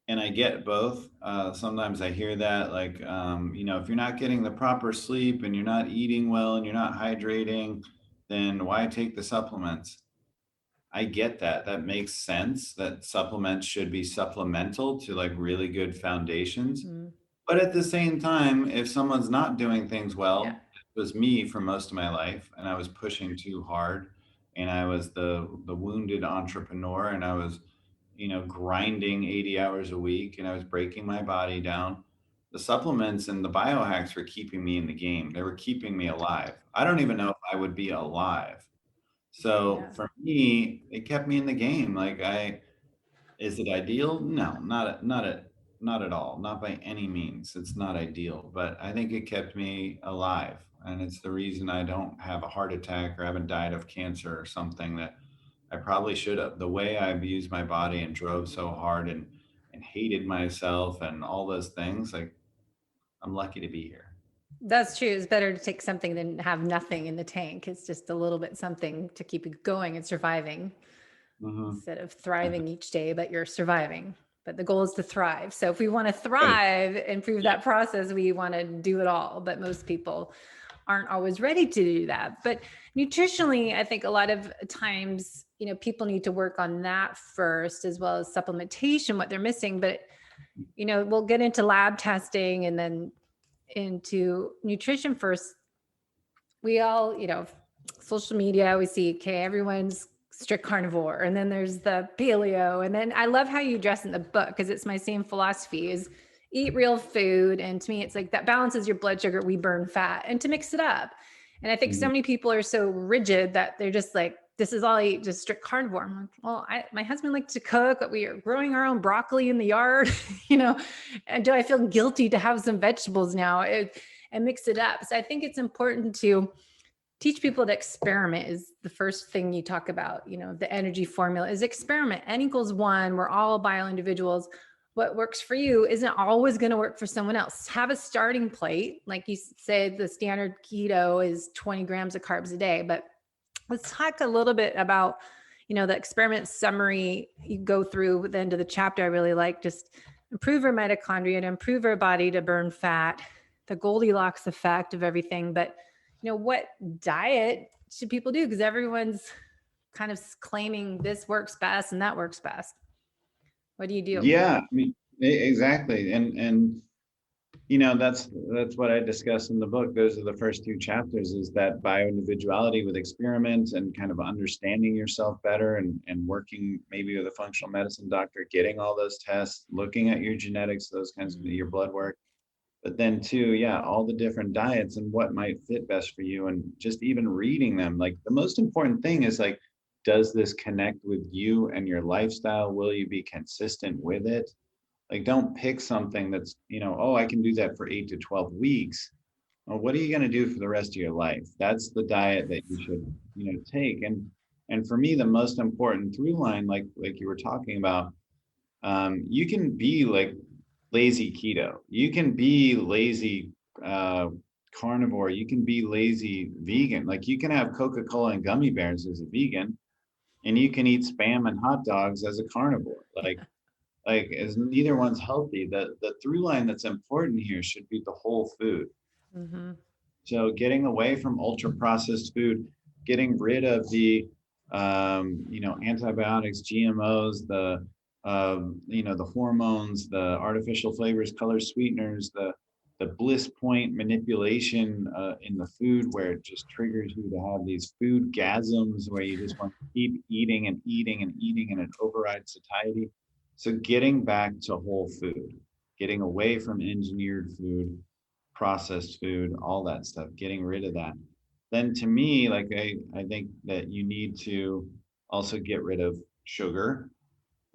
And I get both. Sometimes I hear that, like, if you're not getting the proper sleep and you're not eating well and you're not hydrating, then why take the supplements? I get that. That makes sense that supplements should be supplemental to like really good foundations. But at the same time, if someone's not doing things well, it was me for most of my life, and I was pushing too hard, and I was the wounded entrepreneur, and I was, grinding 80 hours a week, and I was breaking my body down. The supplements and the biohacks were keeping me in the game. They were keeping me alive. I don't even know if I would be alive. So for me, it kept me in the game. Like is it ideal? No, not at all. Not by any means. It's not ideal, but I think it kept me alive. And it's the reason I don't have a heart attack or haven't died of cancer or something that I probably should have. The way I abused my body and drove so hard and hated myself and all those things, like I'm lucky to be here. That's true. It's better to take something than have nothing in the tank. It's just a little bit something to keep you going and surviving instead of thriving each day, but you're surviving. But the goal is to thrive. So if we want to thrive and prove that process, we want to do it all. But most people aren't always ready to do that. But nutritionally, I think a lot of times, people need to work on that first, as well as supplementation, what they're missing. But, we'll get into lab testing and then into nutrition first. We all, social media, we see, okay, everyone's strict carnivore, and then there's the paleo. And then I love how you address in the book, because it's my same philosophy, is eat real food. And to me, it's like that balances your blood sugar. We burn fat, and to mix it up. And I think so many people are so rigid that they're just like, this is all I eat, just strict carnivore. I'm like, well, my husband likes to cook, but we are growing our own broccoli in the yard, and do I feel guilty to have some vegetables now and mix it up? So I think it's important to teach people to experiment is the first thing you talk about. The energy formula is experiment. N=1. We're all bio individuals. What works for you isn't always going to work for someone else. Have a starting plate. Like you said, the standard keto is 20 grams of carbs a day, but let's talk a little bit about, the experiment summary you go through at the end of the chapter. I really like just improve our mitochondria to improve our body to burn fat, the Goldilocks effect of everything. But, what diet should people do? Because everyone's kind of claiming this works best and that works best. What do you do? Yeah, I mean, exactly. And that's what I discuss in the book. Those are the first 2 chapters, is that bioindividuality with experiments and kind of understanding yourself better and working maybe with a functional medicine doctor, getting all those tests, looking at your genetics, those kinds of your blood work. But then too, all the different diets and what might fit best for you, and just even reading them. Like, the most important thing is, like, does this connect with you and your lifestyle? Will you be consistent with it? Like, don't pick something that's, I can do that for 8 to 12 weeks. Well, what are you going to do for the rest of your life? That's the diet that you should, take. And for me, the most important through line, like you were talking about, you can be like lazy keto. You can be lazy carnivore. You can be lazy vegan. Like, you can have Coca-Cola and gummy bears as a vegan, and you can eat Spam and hot dogs as a carnivore. As neither one's healthy. The through line that's important here should be the whole food. Mm-hmm. So getting away from ultra processed food, getting rid of the antibiotics, GMOs, the hormones, the artificial flavors, color sweeteners, the bliss point manipulation in the food, where it just triggers you to have these food gasms where you just want to keep eating and eating and eating, and it overrides satiety. So getting back to whole food, getting away from engineered food, processed food, all that stuff, getting rid of that. Then to me, I think that you need to also get rid of sugar,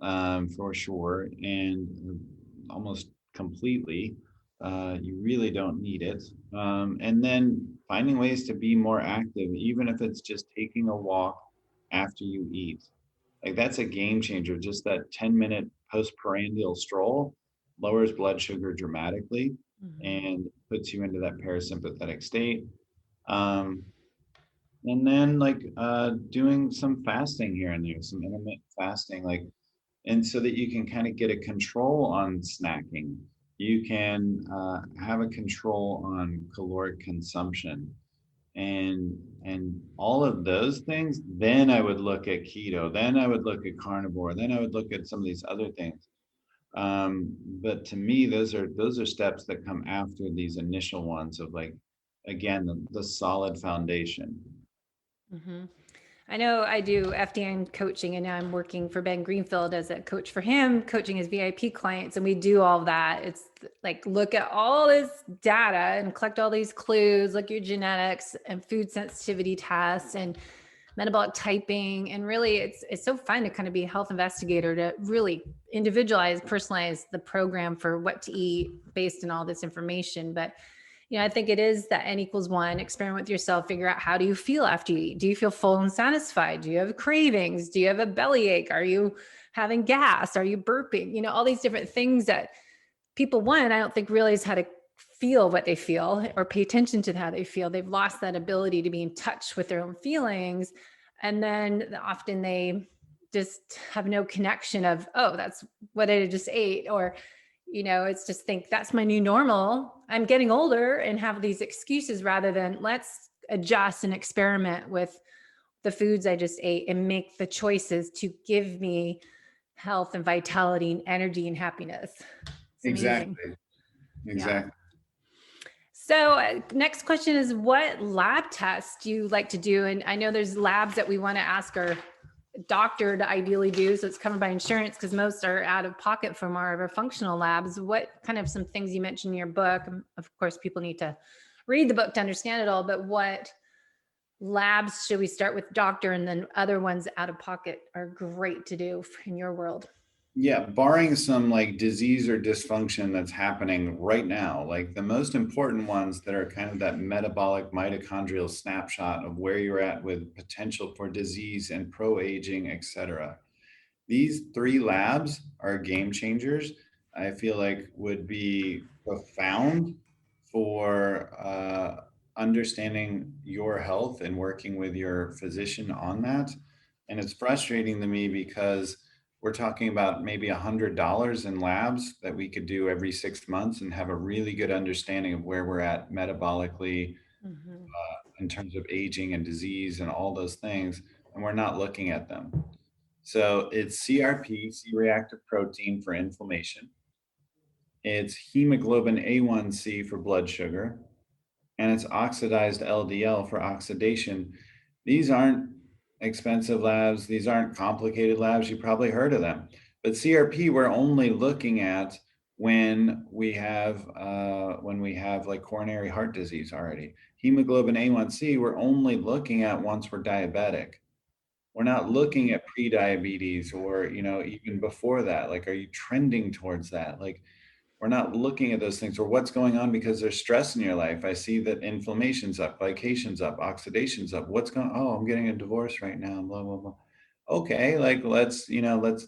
for sure, and almost completely. You really don't need it. And then finding ways to be more active, even if it's just taking a walk after you eat. Like, that's a game changer. Just that 10-minute postprandial stroll lowers blood sugar dramatically and puts you into that parasympathetic state. And then doing some fasting here and there, some intermittent fasting, and so that you can kind of get a control on snacking. You can have a control on caloric consumption, and all of those things. Then I would look at keto. Then I would look at carnivore. Then I would look at some of these other things. But to me, those are steps that come after these initial ones of, again, the solid foundation. Mm-hmm. I know I do FDN coaching, and now I'm working for Ben Greenfield as a coach for him, coaching his VIP clients. And we do all of that. It's like, look at all this data and collect all these clues, look at your genetics and food sensitivity tests and metabolic typing. And really it's so fun to kind of be a health investigator, to really individualize, personalize the program for what to eat based on all this information. But I think it is that N=1, experiment with yourself, figure out, how do you feel after you eat? Do you feel full and satisfied? Do you have cravings? Do you have a bellyache? Are you having gas? Are you burping? All these different things that people, I don't think realize how to feel what they feel or pay attention to how they feel. They've lost that ability to be in touch with their own feelings. And then often they just have no connection of, oh, that's what I just ate. Or it's just think that's my new normal. I'm getting older, and have these excuses, rather than let's adjust and experiment with the foods I just ate and make the choices to give me health and vitality and energy and happiness. Exactly. Yeah. So next question is, what lab tests do you like to do? And I know there's labs that we want to ask our doctor to ideally do, so it's covered by insurance, because most are out of pocket from our functional labs. What kind of some things you mentioned in your book? Of course, people need to read the book to understand it all, but what labs should we start with, doctor, and then other ones out of pocket are great to do in your world? Yeah, barring some like disease or dysfunction that's happening right now, like the most important ones that are kind of that metabolic mitochondrial snapshot of where you're at with potential for disease and pro-aging, et cetera. These three labs are game changers. I feel like would be profound for understanding your health and working with your physician on that. And it's frustrating to me because we're talking about maybe $100 in labs that we could do every 6 months and have a really good understanding of where we're at metabolically, in terms of aging and disease and all those things. And we're not looking at them. So it's CRP, C-reactive protein for inflammation. It's hemoglobin A1C for blood sugar, and it's oxidized LDL for oxidation. These aren't expensive labs. These aren't complicated labs. You probably heard of them. But CRP, we're only looking at when we have like coronary heart disease already. Hemoglobin A1C, we're only looking at once we're diabetic. We're not looking at pre-diabetes or, even before that. Like, are you trending towards that? Like, we're not looking at those things, or what's going on because there's stress in your life. I see that inflammation's up, glycation's up, oxidation's up. What's going on? Oh, I'm getting a divorce right now, blah, blah, blah. Okay, like let's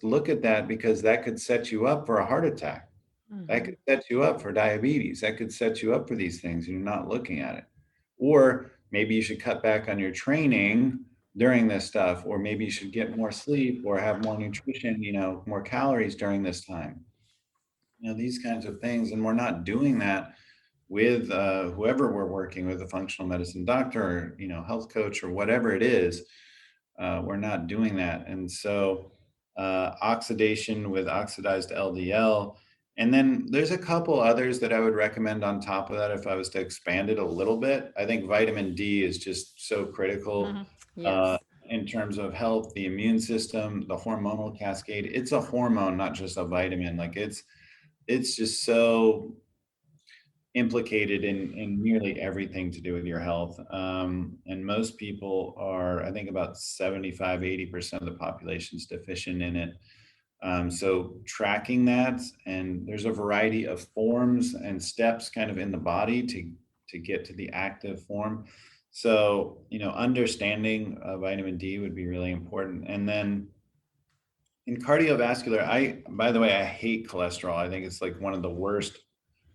look at that, because that could set you up for a heart attack. That could set you up for diabetes. That could set you up for these things, and you're not looking at it. Or maybe you should cut back on your training during this stuff, or maybe you should get more sleep or have more nutrition, more calories during this time. These kinds of things. And we're not doing that with whoever we're working with, a functional medicine doctor, or, health coach, or whatever it is. We're not doing that. And so oxidation with oxidized LDL. And then there's a couple others that I would recommend on top of that if I was to expand it a little bit. I think vitamin D is just so critical. Yes. In terms of health, the immune system, the hormonal cascade. It's a hormone, not just a vitamin. Like it's just so implicated in nearly everything to do with your health. And most people are, I think about 75, 80% of the population is deficient in it. So tracking that, and there's a variety of forms and steps kind of in the body to get to the active form. So, understanding vitamin D would be really important. And then in cardiovascular, by the way, I hate cholesterol. I think it's like one of the worst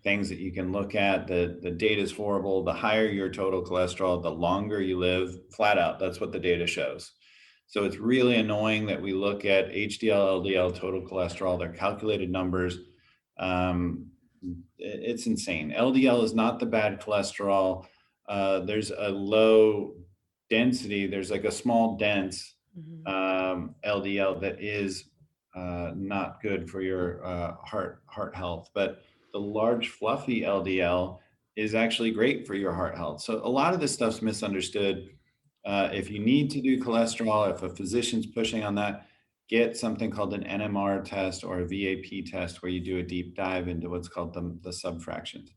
things that you can look at. The data is horrible. The higher your total cholesterol, the longer you live, flat out. That's what the data shows. So it's really annoying that we look at HDL, LDL, total cholesterol, they're calculated numbers. It's insane. LDL is not the bad cholesterol. There's a low density. There's like a small dense LDL that is not good for your heart health. But the large fluffy LDL is actually great for your heart health. So a lot of this stuff's misunderstood. If you need to do cholesterol, if a physician's pushing on that, get something called an NMR test or a VAP test where you do a deep dive into what's called the subfractions.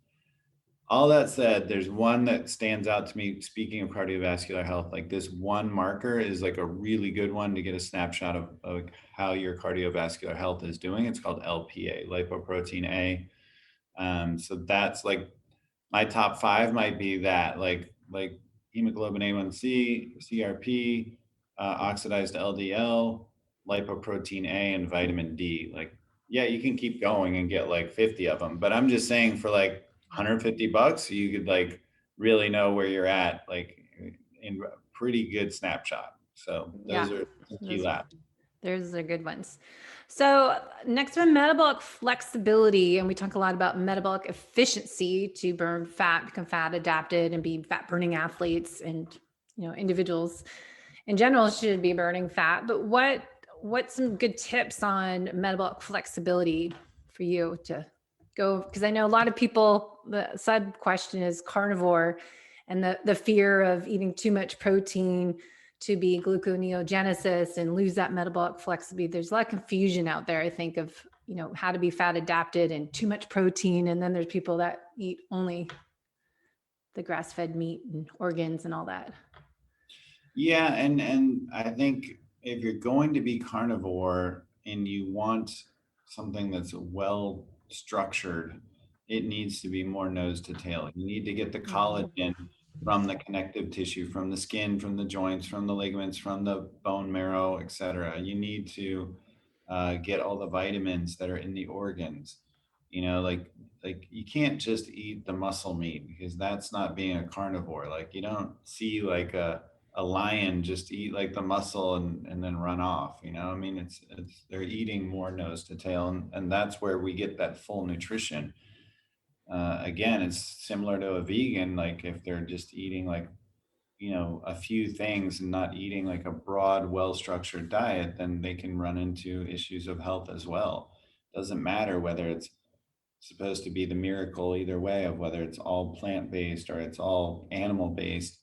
All that said, there's one that stands out to me, speaking of cardiovascular health. Like, this one marker is like a really good one to get a snapshot of how your cardiovascular health is doing. It's called LPA, lipoprotein A. So that's like my top 5 might be that, like hemoglobin A1C, CRP, oxidized LDL, lipoprotein A, and vitamin D. Like, yeah, you can keep going and get like 50 of them, but I'm just saying for like $150, you could like really know where you're at, like in a pretty good snapshot. So those are the key labs. Those are good ones. So next one, metabolic flexibility. And we talk a lot about metabolic efficiency to burn fat, become fat adapted, and be fat burning athletes. And, individuals in general should be burning fat. But what's some good tips on metabolic flexibility for you to go? Because I know a lot of people, the sub question is carnivore, and the fear of eating too much protein to be gluconeogenesis and lose that metabolic flexibility. There's a lot of confusion out there, I think, of, how to be fat adapted and too much protein. And then there's people that eat only the grass-fed meat and organs and all that. Yeah, and I think if you're going to be carnivore and you want something that's well structured, it needs to be more nose to tail. You need to get the Mhm. collagen from the connective tissue, from the skin, from the joints, from the ligaments, from the bone marrow, etc. You need to get all the vitamins that are in the organs. You know, like you can't just eat the muscle meat because that's not being a carnivore. Like you don't see like a lion just eat like the muscle and then run off. You know, I mean, it's they're eating more nose to tail, and that's where we get that full nutrition. Again, it's similar to a vegan. Like if they're just eating like a few things and not eating like a broad, well-structured diet, then they can run into issues of health as well. Doesn't matter whether it's supposed to be the miracle either way of whether it's all plant-based or it's all animal-based.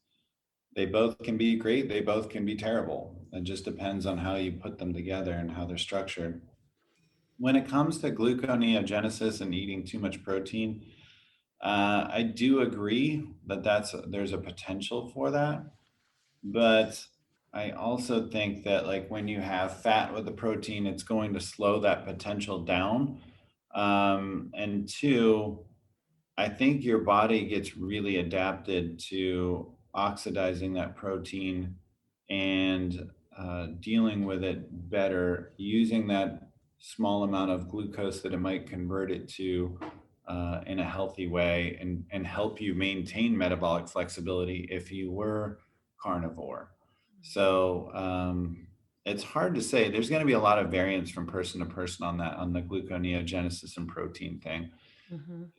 They both can be great, they both can be terrible. It just depends on how you put them together and how they're structured. When it comes to gluconeogenesis and eating too much protein, I do agree that there's a potential for that. But I also think that like when you have fat with the protein, it's going to slow that potential down. And two, I think your body gets really adapted to oxidizing that protein and dealing with it better using that small amount of glucose that it might convert it to in a healthy way and help you maintain metabolic flexibility if you were carnivore. So it's hard to say. There's going to be a lot of variance from person to person on that, on the gluconeogenesis and protein thing. Mhm.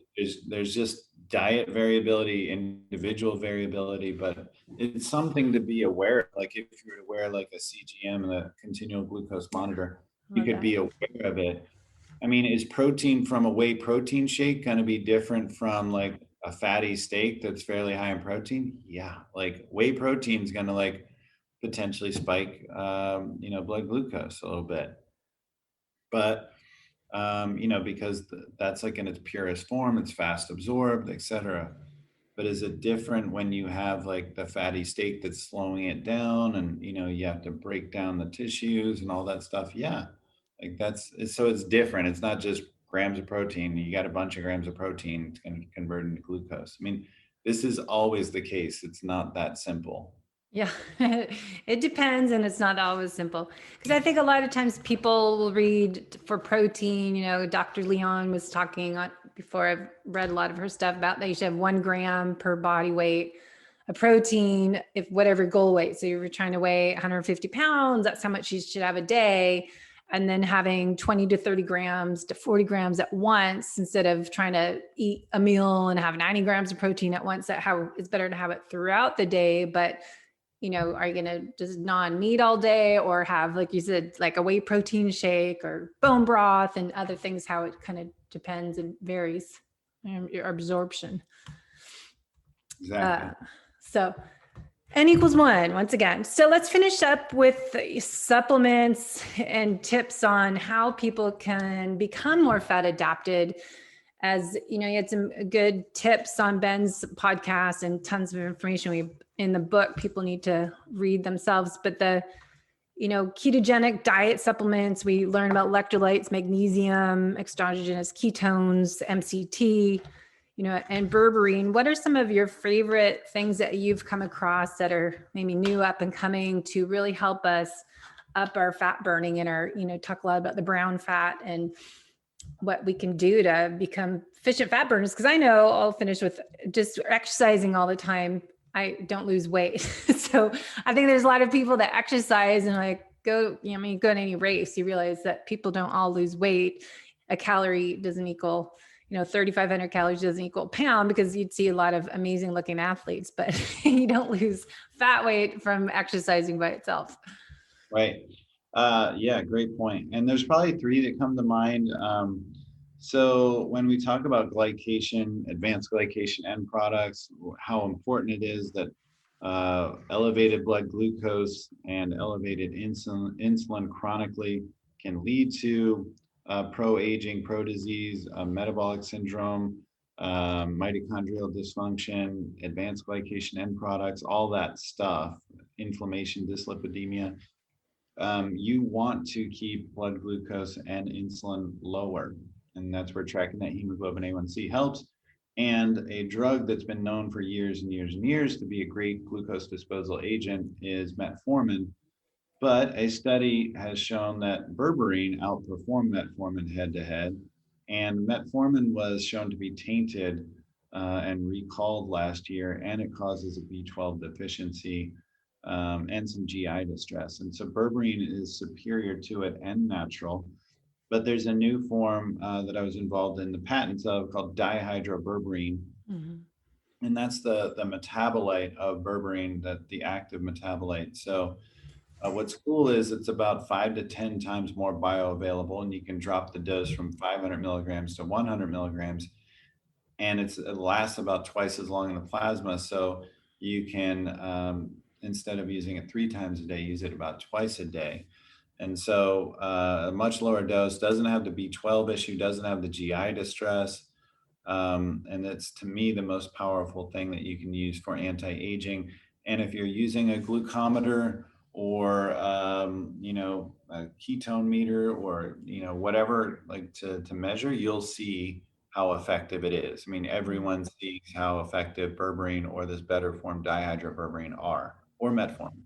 There's just diet variability, individual variability, but it's something to be aware of. Like if you were to wear like a CGM and a continual glucose monitor, I you love could that. be aware of it. I mean, is protein from a whey protein shake going to be different from like a fatty steak that's fairly high in protein? Yeah, like whey protein is going to like potentially spike, blood glucose a little bit. But because that's like in its purest form, it's fast absorbed, etc. But is it different when you have like the fatty steak that's slowing it down and, you have to break down the tissues and all that stuff? Yeah. Like so it's different. It's not just grams of protein. You got a bunch of grams of protein, it's going to convert into glucose. I mean, this is always the case. It's not that simple. Yeah, it depends, and it's not always simple. Because I think a lot of times people will read for protein. Dr. Leon was talking on before. I've read a lot of her stuff about that you should have 1 gram per body weight of protein if whatever goal weight. So you're trying to weigh 150 pounds, that's how much you should have a day. And then having 20 to 30 grams to 40 grams at once instead of trying to eat a meal and have 90 grams of protein at once. It's better to have it throughout the day, but are you going to just non-meat all day or have, like you said, like a whey protein shake or bone broth and other things, how it kind of depends and varies your absorption. Exactly. So N equals 1 once again. So let's finish up with supplements and tips on how people can become more fat adapted. As you had some good tips on Ben's podcast and tons of information in the book people need to read themselves. But the ketogenic diet supplements, we learn about electrolytes, magnesium, exogenous ketones, MCT, and berberine. What are some of your favorite things that you've come across that are maybe new, up and coming, to really help us up our fat burning and our, talk a lot about the brown fat and what we can do to become efficient fat burners? Because I know, I'll finish with, just exercising all the time, I don't lose weight. So I think there's a lot of people that exercise and go to any race, you realize that people don't all lose weight. A calorie doesn't equal, 3,500 calories doesn't equal a pound, because you'd see a lot of amazing looking athletes, but you don't lose fat weight from exercising by itself. Right. Yeah, great point. And there's probably three that come to mind. So when we talk about glycation, advanced glycation end products, how important it is that elevated blood glucose and elevated insulin chronically can lead to pro-aging, pro-disease, metabolic syndrome, mitochondrial dysfunction, advanced glycation end products, all that stuff inflammation, dyslipidemia, you want to keep blood glucose and insulin lower. And that's where tracking that hemoglobin A1C helps. And a drug that's been known for years and years and years to be a great glucose disposal agent is metformin. But a study has shown that berberine outperformed metformin head to head. And metformin was shown to be tainted and recalled last year, and it causes a B12 deficiency and some GI distress. And so berberine is superior to it and natural. But there's a new form that I was involved in the patents of called dihydroberbarine. Mm-hmm. And that's the metabolite of berberine, that the active metabolite. So what's cool is it's about 5 to 10 times more bioavailable, and you can drop the dose from 500 milligrams to 100 milligrams. And it lasts about twice as long in the plasma. So you can, instead of using it 3 times a day, use it about twice a day. And so a much lower dose, doesn't have the B12 issue, doesn't have the GI distress. And it's, to me, the most powerful thing that you can use for anti-aging. And if you're using a glucometer or, a ketone meter or, whatever, like to measure, you'll see how effective it is. I mean, everyone sees how effective berberine or this better form dihydroberbarine are, or metformin.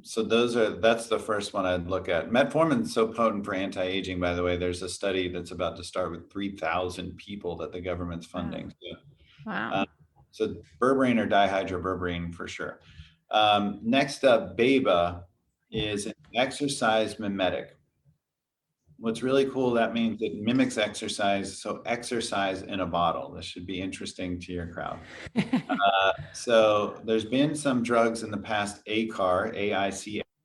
So that's the first one I'd look at. Metformin is so potent for anti-aging, by the way. There's a study that's about to start with 3,000 people that the government's funding. Wow. So berberine or dihydroberbarine for sure. Next up, BABA is an exercise mimetic. What's really cool, that means it mimics exercise. So exercise in a bottle. This should be interesting to your crowd. So there's been some drugs in the past, AICAR,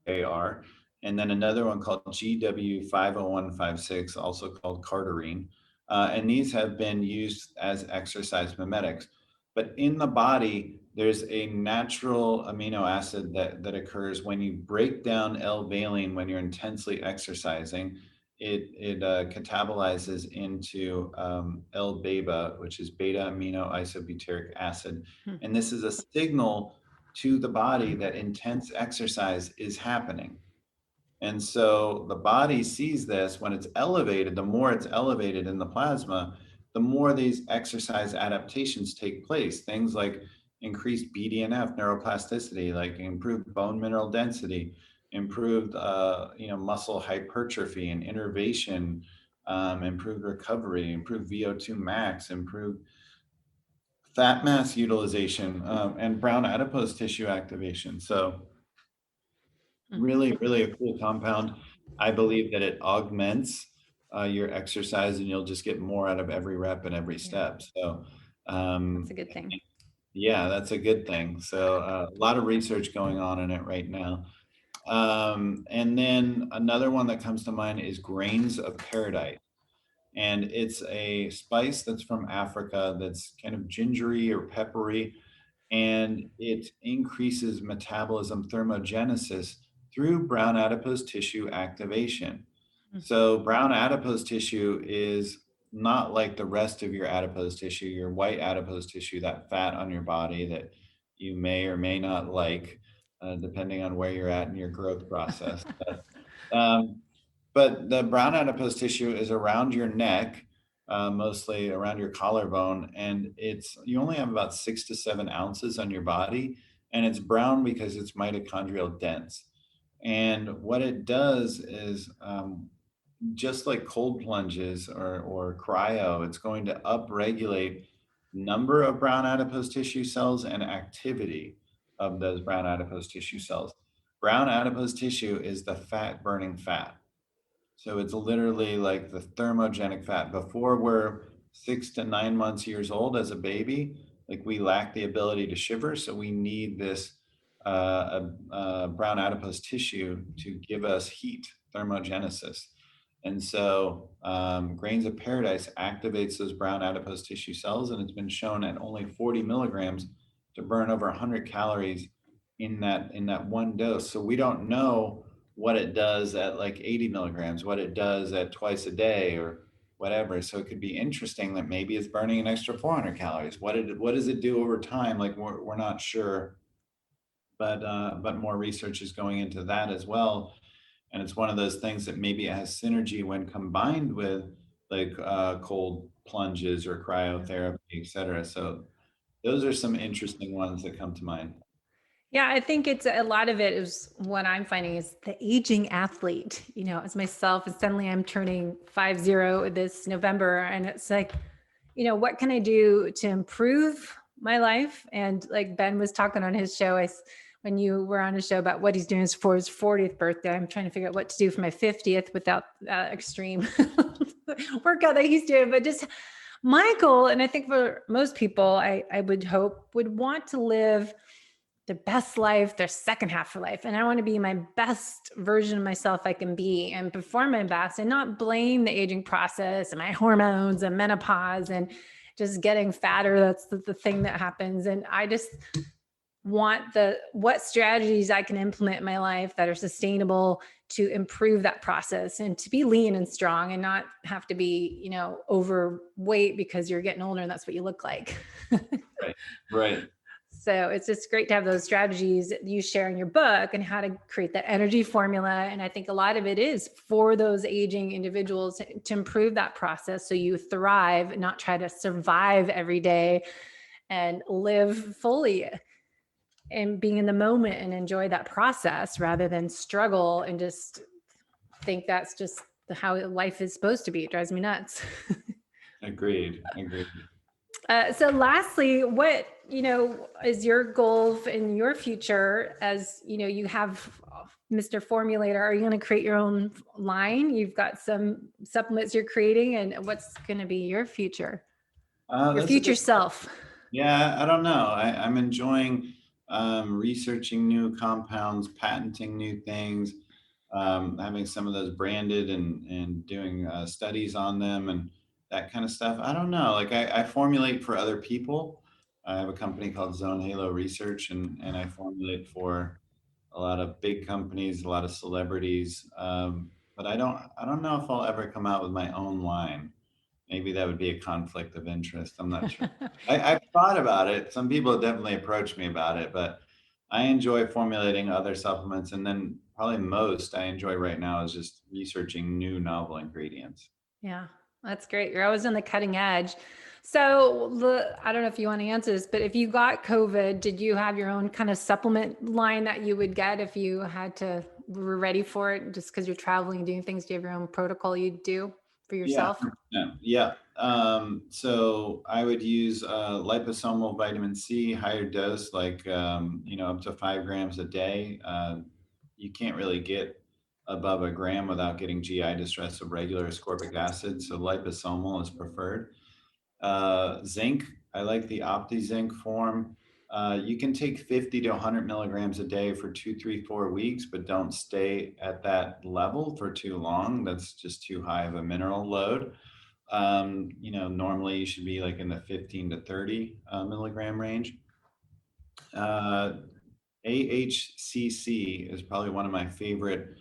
AICAR, and then another one called GW50156, also called Cardarine. And these have been used as exercise mimetics. But in the body, there's a natural amino acid that occurs when you break down L-valine when you're intensely exercising. It catabolizes into L-BABA, which is beta amino isobutyric acid. And this is a signal to the body that intense exercise is happening. And so the body sees this when it's elevated. The more it's elevated in the plasma, the more these exercise adaptations take place. Things like increased BDNF neuroplasticity, like improved bone mineral density, improved muscle hypertrophy and innervation, improved recovery, improved VO2 max, improved fat mass utilization, and brown adipose tissue activation. So really, really a cool compound. I believe that it augments your exercise, and you'll just get more out of every rep and every step. So that's a good thing. Yeah, that's a good thing. So a lot of research going on in it right now. And then another one that comes to mind is grains of paradise. And it's a spice that's from Africa that's kind of gingery or peppery, and it increases metabolism thermogenesis through brown adipose tissue activation. So brown adipose tissue is not like the rest of your adipose tissue, your white adipose tissue, that fat on your body that you may or may not like, depending on where you're at in your growth process. But the brown adipose tissue is around your neck, mostly around your collarbone, and you only have about 6 to 7 ounces on your body, and it's brown because it's mitochondrial dense. And what it does is, just like cold plunges or cryo, it's going to upregulate number of brown adipose tissue cells and activity of those brown adipose tissue cells. Brown adipose tissue is the fat burning fat. So it's literally like the thermogenic fat. Before we're 6 to 9 months years old as a baby, like we lack the ability to shiver. So we need this brown adipose tissue to give us heat, thermogenesis. And so grains of paradise activates those brown adipose tissue cells, and it's been shown at only 40 milligrams to burn over 100 calories in that one dose. So we don't know what it does at like 80 milligrams, what it does at twice a day or whatever. So it could be interesting that maybe it's burning an extra 400 calories. What does it do over time? Like we're not sure. but more research is going into that as well. And it's one of those things that maybe it has synergy when combined with like cold plunges or cryotherapy, et cetera. So those are some interesting ones that come to mind. Yeah, I think it's a lot of it is what I'm finding is the aging athlete, as myself, and suddenly I'm turning 50 this November. And it's like, what can I do to improve my life? And like Ben was talking on his show, when you were on his show about what he's doing for his 40th birthday, I'm trying to figure out what to do for my 50th without that extreme workout that he's doing. But just my goal, and I think for most people, I would hope would want to live their best life, their second half of life. And I want to be my best version of myself I can be and perform my best and not blame the aging process and my hormones and menopause and just getting fatter. That's the thing that happens. And I just want what strategies I can implement in my life that are sustainable to improve that process and to be lean and strong and not have to be, overweight because you're getting older and that's what you look like. Right. So it's just great to have those strategies that you share in your book and how to create that energy formula. And I think a lot of it is for those aging individuals to improve that process so you thrive, not try to survive every day and live fully and being in the moment and enjoy that process rather than struggle and just think that's just how life is supposed to be. It drives me nuts. Agreed. So lastly, what, is your goal in your future as, you have Mr. Formulator? Are you going to create your own line? You've got some supplements you're creating, and what's going to be your future? Your future self? Yeah, I don't know. I'm enjoying researching new compounds, patenting new things, having some of those branded and doing studies on them and that kind of stuff. I don't know. Like I formulate for other people. I have a company called Zone Halo Research, and I formulate for a lot of big companies, a lot of celebrities. But I don't know if I'll ever come out with my own line. Maybe that would be a conflict of interest. I'm not sure. I've thought about it. Some people have definitely approached me about it, but I enjoy formulating other supplements. And then probably most I enjoy right now is just researching new novel ingredients. Yeah, that's great. You're always on the cutting edge. So I don't know if you want to answer this, but if you got COVID, did you have your own kind of supplement line that you would get if you were ready for it just because you're traveling and doing things? Do you have your own protocol you do for yourself? Yeah. So I would use liposomal vitamin C, higher dose, like, up to 5 grams a day. You can't really get above a gram without getting GI distress of regular ascorbic acid. So liposomal is preferred. Zinc, I like the OptiZinc form. You can take 50 to 100 milligrams a day for 2, 3, 4 weeks, but don't stay at that level for too long. That's just too high of a mineral load. Normally you should be like in the 15 to 30 milligram range. AHCC is probably one of my favorite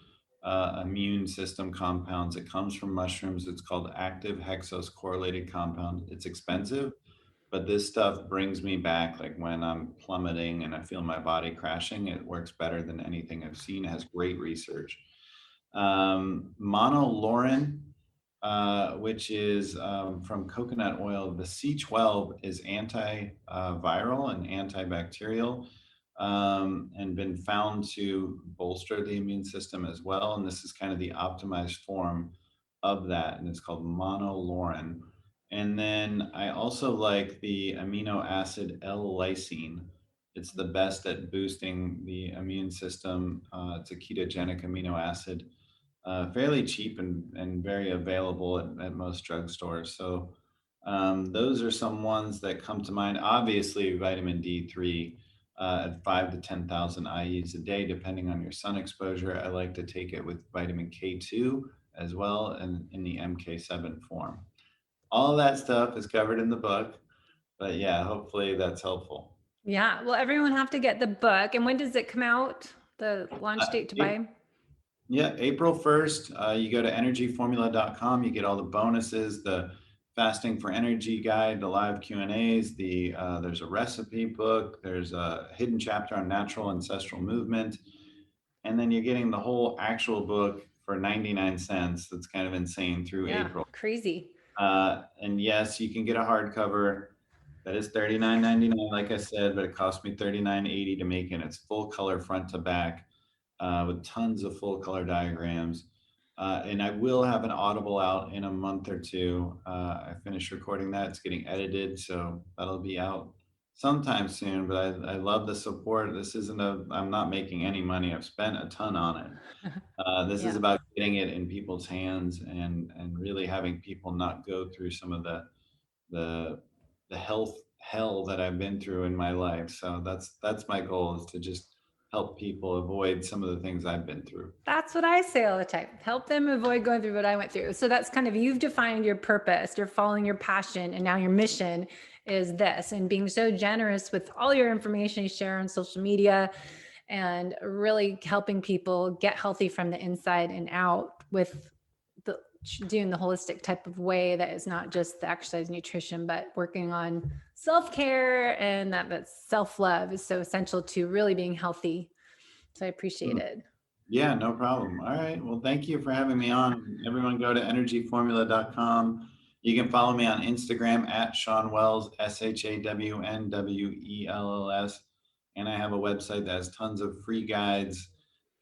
immune system compounds. It comes from mushrooms. It's called active hexose correlated compound. It's expensive, but this stuff brings me back like when I'm plummeting and I feel my body crashing. It works better than anything I've seen. It has great research. Monolaurin, which is from coconut oil. The C12 is antiviral and antibacterial, and been found to bolster the immune system as well. And this is kind of the optimized form of that, and it's called monolaurin. And then I also like the amino acid L-lysine. It's the best at boosting the immune system. It's a ketogenic amino acid, fairly cheap and very available at most drugstores. So those are some ones that come to mind. Obviously, vitamin D3 at 5 to 10,000 IUs a day, depending on your sun exposure. I like to take it with vitamin K2 as well, and in the MK7 form. All that stuff is covered in the book, but yeah, hopefully that's helpful. Yeah. Well, everyone have to get the book. And when does it come out? The launch date to buy? Yeah, April 1st. You go to energyformula.com, you get all the bonuses, the Fasting for Energy guide, the live Q&As, there's a recipe book, there's a hidden chapter on natural ancestral movement, and then you're getting the whole actual book for 99 cents. That's kind of insane through April. Crazy. And yes, you can get a hardcover. That is $39.99, like I said, but it cost me $39.80 to make it. It's full color front to back with tons of full color diagrams. And I will have an Audible out in a month or two. I finished recording that. It's getting edited, so that'll be out sometime soon. But I love the support. I'm not making any money. I've spent a ton on it. This is about getting it in people's hands and really having people not go through some of the health hell that I've been through in my life. So that's my goal, is to just help people avoid some of the things I've been through. That's what I say all the time. Help them avoid going through what I went through. So that's kind of, you've defined your purpose, you're following your passion, and now your mission is this, and being so generous with all your information you share on social media and really helping people get healthy from the inside and out with doing the holistic type of way that is not just the exercise, nutrition, but working on self-care, and that self-love is so essential to really being healthy. So I appreciate it. Yeah, no problem. All right. Well, thank you for having me on. Everyone go to energyformula.com. You can follow me on Instagram at Shawn Wells, ShawnWells. And I have a website that has tons of free guides,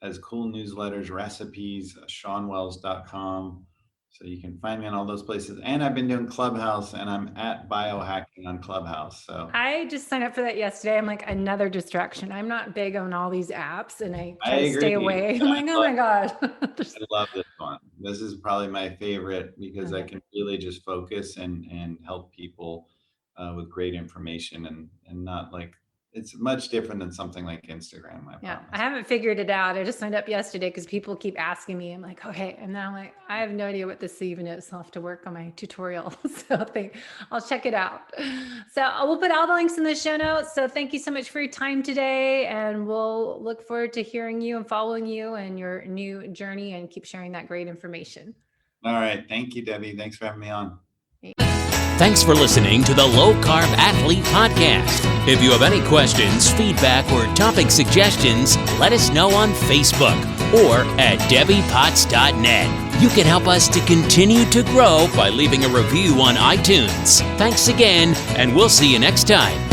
has cool newsletters, recipes, ShawnWells.com. So you can find me on all those places. And I've been doing Clubhouse, and I'm at Biohacking on Clubhouse. So I just signed up for that yesterday. I'm like, another distraction. I'm not big on all these apps, and I try to stay away. I'm like, oh my God. I love this one. This is probably my favorite because I can really just focus and help people with great information and not like, it's much different than something like Instagram. I haven't figured it out. I just signed up yesterday because people keep asking me. I'm like, okay. And now I'm like, I have no idea what this even is. I'll have to work on my tutorial. So I'll check it out. So we'll put all the links in the show notes. So thank you so much for your time today. And we'll look forward to hearing you and following you and your new journey, and keep sharing that great information. All right. Thank you, Debbie. Thanks for having me on. Thanks for listening to the Low Carb Athlete Podcast. If you have any questions, feedback, or topic suggestions, let us know on Facebook or at debbiepotts.net. You can help us to continue to grow by leaving a review on iTunes. Thanks again, and we'll see you next time.